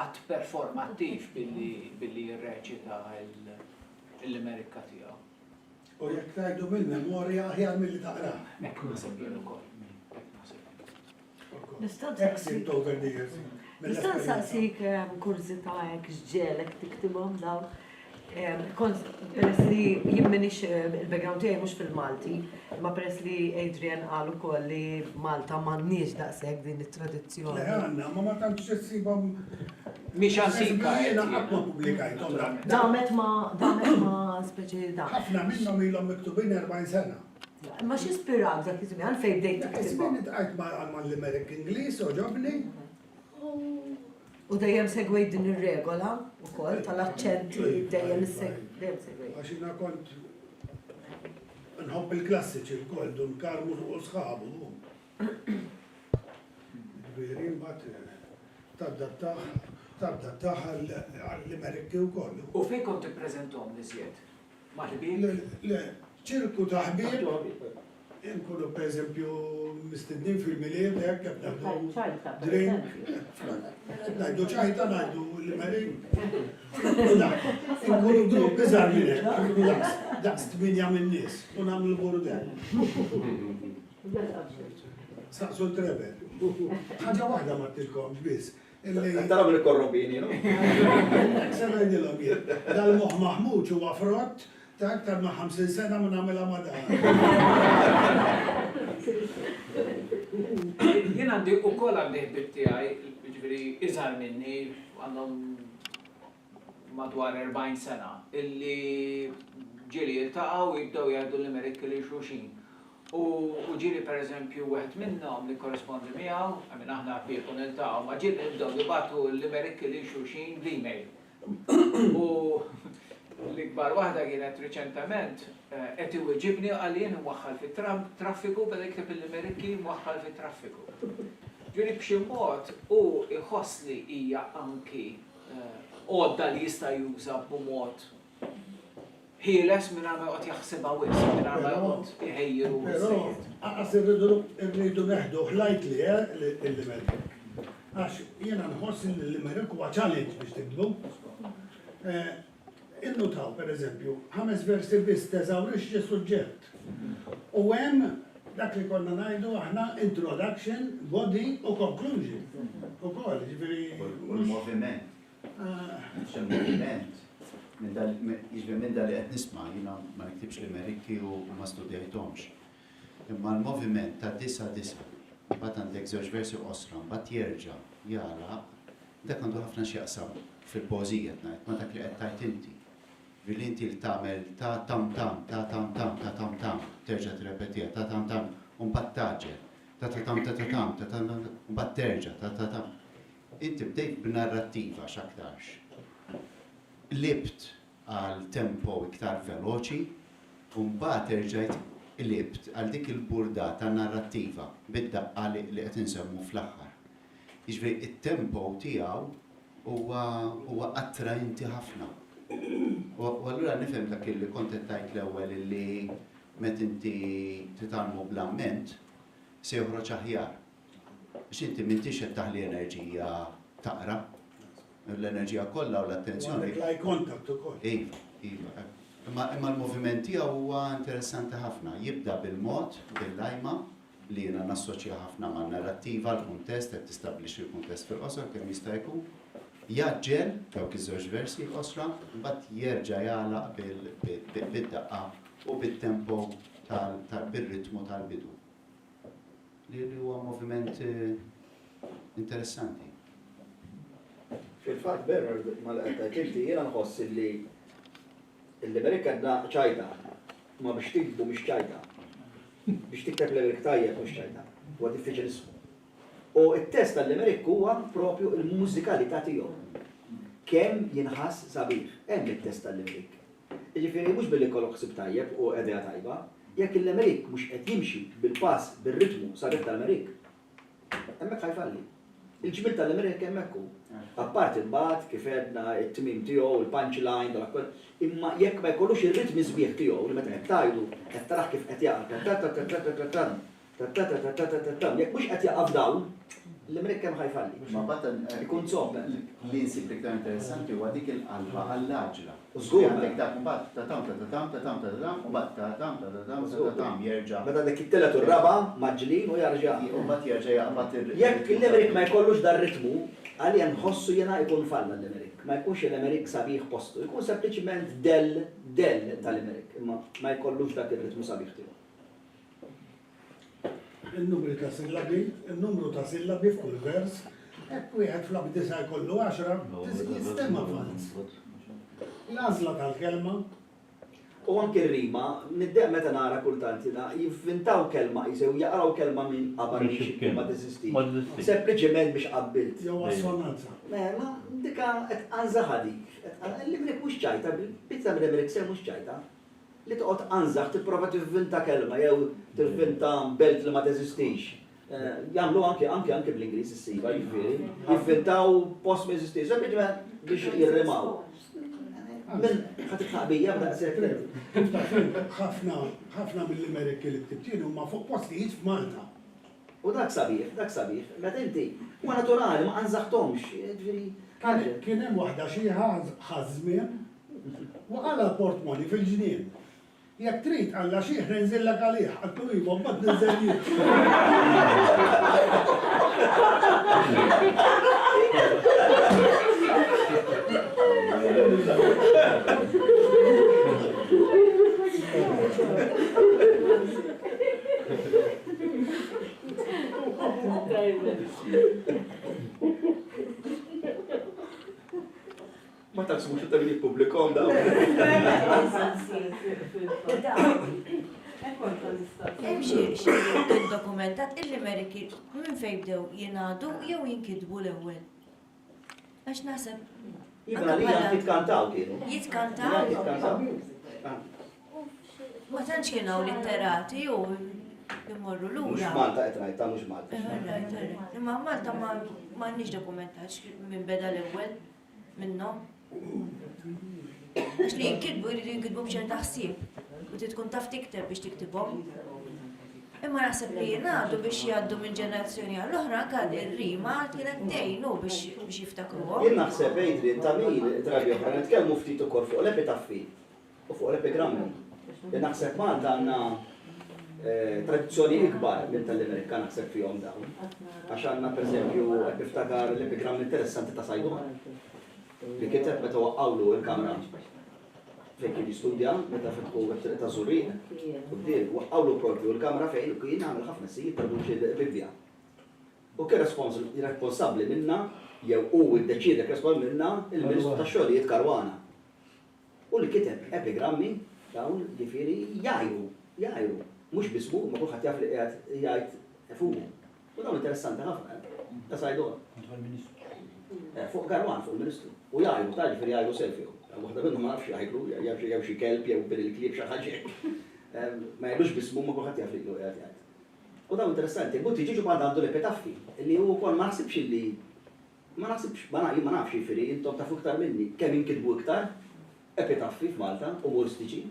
att performattiv billi jirreċita l-Amerika tiegħu. U jekk tgħidu mill-memorja aħjar milli taqra. Hekk naħseb jien ukoll. Nistan Exit over the years. Nistan saqsik kurzita hekk xġelek tiktibhom daw. Peress li jimminix il-background tiegħi mhux fil-Malti, ma peress li Adrian qal ukoll li Malta m'għandniex daqshekk din it-tradizzjoni. Le għanna, ma tantx issibhom. Mhix antika Jiena qatt ma pubblikajthom dan. Damet ma speċi da. Ħafna minnhom ilhom miktubin 40 sena. Ma x'ispirak dak iżmi għalfejn bdejt tiktibhom. Ismin tqajt mal-Amerik Ingliż oġobni. U dejjem segwej din ir-regola wkoll tal-aċċenti dejjem segwej. Għax jiena kont nħobb il-klassiċi wkoll dun Karmu u sħabu. Veri mbagħad tadattaħ għall-Amerikki wkoll. U fejn kont tippreżentom li żjed? Maħbib? Le, ċirku taħbib. Nkunu per eżempju mistednin fil-miliet hekk drink. Najdu ċajta najdu l-Amerik. Nkunu grupp iżgħar minn hekk, daqs 8 minn nies u nagħmlu burdel. Saqsu l-treber. Ħaġa waħda ma tilkom biss. Tarom il-korrobini, no? Sena jdilhom jien. Dal-moħ Maħmud huwa frott ta' aktar ma' 50 sena minn għamela ma' dan. Jien għandi u koll għandi ħbib tiegħi, ġifieri iżgħar minni għandhom madwar 40 sena, illi ġieli jiltaqgħu jibdew jgħidu l-Amerikki li xulxin. U ġieli pereżempju wieħed minnhom li korrespondi miegħu, għamin aħna ħbiequ niltaqgħu, ma ġieli nibdew jibgħatu l-Amerikki li xulxin bl-email. U l-ikbar waħda kienet riċentament qed iwieġibni għal jien mwaħħal fit-traffiku beda jikteb l-Amerikki mwaħħal fit-traffiku. Ġieli b'xi mod u iħoss li hija anki għodda li jista' juża b'mod ħieles minn ma jqgħod jaħsibha wisq, minn ma jqgħod iħejjiru. Però aqas irridu neħdu ħlajt li l-Amerik. Għax jiena nħoss li l-Amerik huwa challenge biex tibdu. Innutaw, per eżempju, 5 versi biss teżawrix ġi suġġett. U hemm dak li konna ngħidu aħna introduction, body u conclusion. Ukoll, ġifieri. Il-moviment. Il-moviment. Jiġri minn da li qed nisma' jiena ma niktibx l-Amerikki u ma studjajthomx. Imma l-moviment ta' 9-9, mbagħad għandek żewġ versi qosra, mbagħad jerġa' jagħlaq, dak għandu ħafna x'jaqsam fil-pożija ngħid ma dak li qed tgħid inti. Billi inti l-tagħmel ta' tam tam, ta' tam tam, ta' tam tam, terġa' tirrepetija, ta' tam tam, u mbagħad taġġel, ta' tam ta' tam, ta' tam tam, u mbagħad terġa' ta' tam. Inti bdejt b'narrattiva x'aktarx. Libt għal tempo iktar veloċi, u mbagħad terġajt libt għal dik il-burda ta' narrattiva bid-daqqa li qed insemmu fl-aħħar. Jiġifieri it-tempo tiegħu huwa attraenti ħafna. U allura nifhem dak li kont qed tgħid l-ewwel li meta inti titgħallmu bl-amment se joħroġ aħjar. Biex inti m'intix qed taħli enerġija taqra, l-enerġija kollha u l-attenzjoni. Eye contact ukoll. Iva. Imma l-moviment tiegħu huwa interessanti ħafna. Jibda bil-mod, bil-lajma li jiena nassoċja ħafna man-narrattiva, l-kuntest, qed tistabbilixxi l-kuntest fil-qosor kemm jista' jkun. Jaġġel dawk iż-żewġ versi l-qosra, mbagħad jerġa' jagħlaq bid-daqqa u bit-tempo bir-ritmu tal-bidu. Li huwa moviment interessanti. Fil-fatt Bernard ma l-qed inti jiena nħoss li l-Amerika għandna ċajta, ma biex tikbu mhix ċajta. Biex tikteb l-Amerik tajjeb mhux ċajta. Huwa diffiċilismu. U it-test tal-Amerik huwa propju il-mużikalità tiegħu. Kemm jinħass sabiħ, hemm it-test tal-Amerik. Jiġifieri mhux billi jkollok ħsieb tajjeb u qedja tajba, jekk l-Amerik mhux qed jimxi bil-pass, bir-ritmu sabiħ tal-Amerik, hemmhekk ħajfalli. Il-ġmil tal-Amerik hemmhekk hu. Apparti mbagħad kif għedna it-tmiem tiegħu, il-punchline, imma jekk ma jkollux ir-ritmi sbieħ tiegħu li meta qed tgħidu qed taraħ kif qed jaqra, Jekk mhux qed jaqaf dawn, l-Amerik kemm ħajfalli. Ma batan Ikun zopp. li nsib iktar interessanti huwa dik il-qalba għall-aġla. Żgur. Għandek dak mbagħad ta' u mbagħad ta' jerġa'. Meta dik it-telet u r-raba maġġlin u jarġa'. U mbagħad jerġa' jaqbad Jekk l-Amerik ma jkollux dar ritmu, għalli nħossu jena jkun falla l-Amerik. Ma jkunx l-Amerik sabiħ postu, jkun sempliċiment del tal-Amerik, imma ma jkollux dak il-ritmu sabiħ tiegħu. Il-numru ta' sillabi f'kull vers, hekk wieħed fl-abdisa jkollu 10, jistemma fals. L-għażla tal-kelma. U anke r-rima, niddeq meta nara kultantina, jivvintaw kelma, jisew jaqraw kelma minn qabar biex ma teżisti. Sempliċement biex qabbilt. Jew assonanza. Ma dika qed anżaħa dik. L-Imrik mhux ċajta, bil-pizza mill-Imrik se mhux ċajta. Li toqgħod anżaħ tipprova tivvinta kelma jew tivvinta belt li ma teżistix. Jagħmlu anke bl-Ingliż issiba, jiġifieri, jivvintaw post ma jeżistix, sempliċement biex jirrimaw. Min ħadd iħabija b'daqshekk. ħafna mill-Amerik li ktibtien huma fuq postijiet f'Malta. U dak sabiħ. Meta inti, huwa naturali ma anżaħtomx, jiġifieri. Kien hemm waħda xi ħażmien waqala portmoni fil-ġnien. Jekk trid alla xi ħrenżillek għalih, għaltu jibgħu bad niżeljiet. Ma taħsbu xi tabili pubblikom daw. Hemm xi dokumentat il-Ameriki minn fejn bdew jingħadu jew jinkitbu l-ewwel. Għax naħseb. Jibna li jitkantaw kienu. Jitkantaw? Ma tantx kienu litterati u jmorru lura. Mhux Malta qed ngħid, mhux Malta. Imma Malta m'għandniex dokumentax minn beda l-ewwel minnhom. Għax li jinkitbu jridu jinkitbu b'ċerta ħsieb u tkun taf tikteb biex tiktibhom. Imma naħseb li jingħadu biex jgħaddu minn ġenerazzjoni għall-oħra kan ir-rima kienet tgħinu biex jiftakruhom. Jien naħseb Adrian ta' min drabi oħra nitkellmu ftit ukoll fuq l-epitaffi u fuq l-epigrammi. Jien naħseb Malta għandna tradizzjoni ikbar minn tal-Amerika naħseb fihom dawn. Għax għandna pereżempju niftakar l-epigrammi interessanti ta' Sajdon. Li kiteb meta waqqawlu l-kamra fejn kien jistudja, meta fetħu ta' Zurriq, u d-dil, waqqawlu propju l-kamra fejn kien għamil ħafna sijiet traduċi l-Bibja. U kien responsabbli minna, jew u id-deċidek responsabbli minna il-Ministru tax-Xogħlijiet Karwana. U li kiteb epigrammi dawn ġifieri jgħajru, mhux bismu, ma kulħadd jaf li qiegħed jgħid fuqu. U dawn interessanti ħafna, ta' Sajdon. Fuq Karwan, fuq il-Ministru. U jgħajru, ta' ġifieri jgħajru selfiju. Waħda minnhom ma nafx jgħidlu, jew xi kelb jew bil-klieb xi ħaġa. Ma jgħidux bismu ma kulħadd jaf li qiegħed jgħid. U dawn interessanti, Butti ġiġu bħal għandu l-epitaffi, li hu wkoll ma naħsibx li ma nafx jifieri intom tafu iktar minni kemm inkitbu iktar epitaffi f'Malta umoristiċi.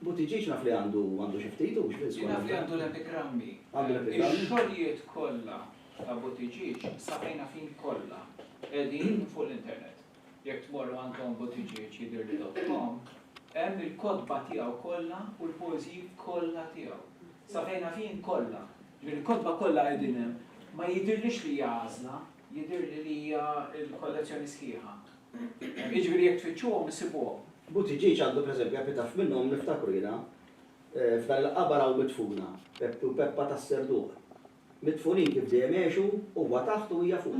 Butti ġiġ naf li għandu xi ftit u biex Naf li għandu l-epigrammi. Ix-xogħlijiet kollha ta' Butti ġiġ safejna fin kollha qegħdin fuq l-internet. Jekk tmorru għandhom botiġieċ.com, hemm il-kodba tiegħu kollha u l-poeżiji kollha tiegħu. Safejna fin kollha. Il-kodba kollha qegħdin hemm. Ma jidirlix li hija għażla, jidirli li hija l-kollezzjoni sħiħa. Jiġifieri jekk tfittxuhom isibuhom. Butiġieċ għandu pereżempju epitaf minnhom niftakru jiena f'dan il-qabar hawn mitfuna, u Peppa tas-Serduq. Mitfunin kif dejjem jgħixu huwa taħt u hija fuq.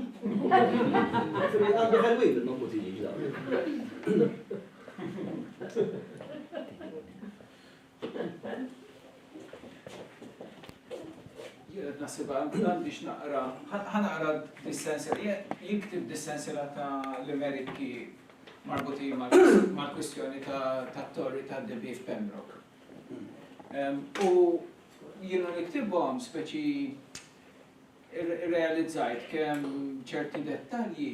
Għandu ħelwin minnhom Butiġieċ dawn. Jien naħseb għandix naqra, ħanaqra dissensjera, jiktib dissensjera ta' l-Ameriki marbuti mal-kwistjoni ta' torri ta' Debbie f'Pembroke. U jienu niktibhom speċi realizzajt kemm ċerti dettalji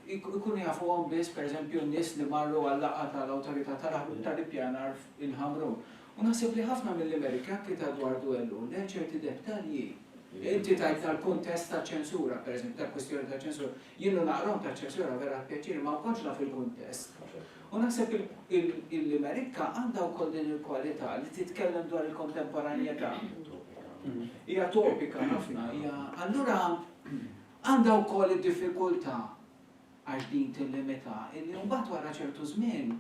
ikunu jafuhom biss pereżempju n-nies li marru għal-laqgħa tal-awtorità tal-ippjanar il-ħamru. U naħseb li ħafna mill-Amerika kita dwar duellu, le ċerti dettalji. Inti tajt tal-kuntest ta' ċensura, per eżempju, ta' kwestjoni ta' ċensura. Jienu naqrom ta' ċensura vera pjaċir, ma' konċ naf il-kuntest. U naħseb l-Amerika għandha wkoll din il-kwalità li titkellem dwar il-kontemporanjetà. Hija topika ħafna, allura għandha wkoll id-diffikultà għax din tillimita, illi mbagħad wara ċertu żmien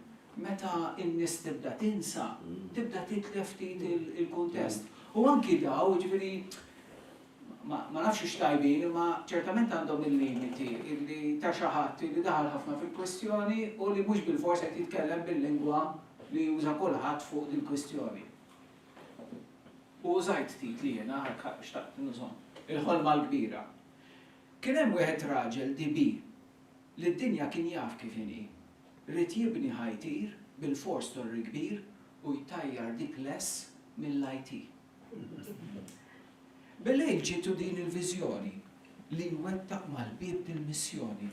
meta n-nies tibda tinsa, tibda titlef ftit il-kuntest. U anki daw, ġifieri ma nafx x'tajbin, ma ċertament għandhom il-limiti illi ta' xi ħadd li daħal ħafna fil-kwestjoni u li mhux bil-fors qed jitkellem bil-lingwa li juża kulħadd fuq il-kwestjoni. U użajt ftit li jiena xtaqt nużhom il-ħolma l-kbira. Kien hemm wieħed raġel DB li d-dinja kien jaf kif inhi. Rid jibni ħajtir bil-fors torri kbir u jtajjar dik less mill-IT. Bellejl ġitu din il-viżjoni li jwettaq mal-bib il-missjoni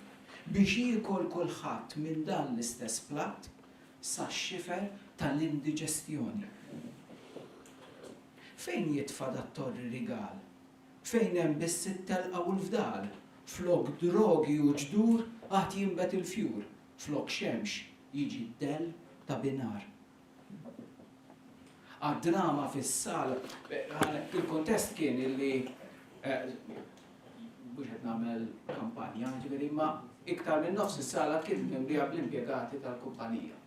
biex jiekol kulħadd minn dan l-istess platt sax-xifer tal-indiġestjoni. Fejn jitfa' dat-torri rigal? Fejn hemm biss it-telqa u l-fdal? Flok drogi u ġdur għad jinbet il-fjur, flok xemx jiġi d-del ta' binar. Għad-drama fis-sala, il-kontest kien illi mhux qed nagħmel kampanja, ġifieri ma iktar minn nofs is-sala kien mimlija bl-impjegati tal-kumpanija.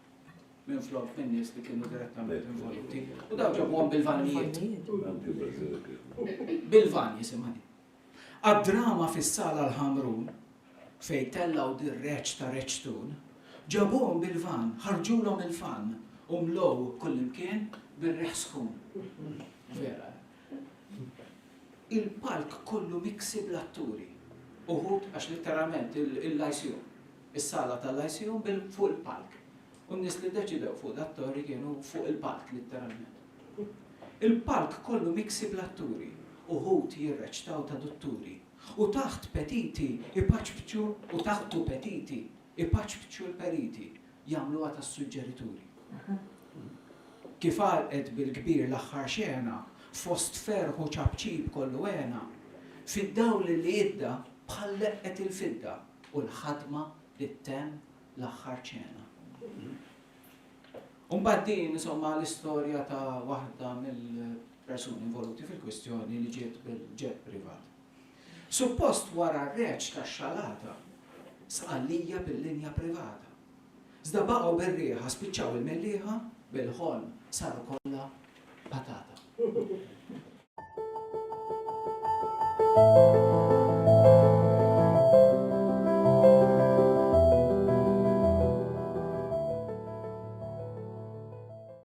Minn flok minn nies li kienu direttament involuti. U daw ġabuhom bil-vanijiet. Bil-van jisimani. Għad-drama fis-sala l-ħamrun fejn tellaw dir-reċ ta' reċtun, ġabuhom bil-van, ħarġulhom il-fan u mlow kullimkien bil-reħskun. Vera. Il-palk kollu miksi bl-atturi. Uħud għax literalment il-lajsjum. Is-sala tal-lajsjum fuq il-palk. U n-nis li deċidew fuq l-attori kienu fuq il-palk literalment. Il-palk kollu miksi bl-atturi. Uħud jirreċtaw ta' dotturi. U taħt petiti ipaċbċu u taħtu petiti ipaċbċu l-periti jamlu għata s-sugġerituri. Kif għalqet bil-kbir l-axħar xena, fost ferħu ċabċib kollu għena, fid-dawl li jidda bħalleqet il-fidda u l-ħadma li t-tem l-axħar ċena. Umbaddin, insomma, l-istoria ta' waħda mill-persuni involuti fil-kwestjoni li ġiet bil-ġet privat. Suppost wara r-reċ ta' xalata, sqallija bil-linja privata. Zda baqgħu bil-rieħa, spiċċaw il-melliħa, bil-ħolm saru kollha patata.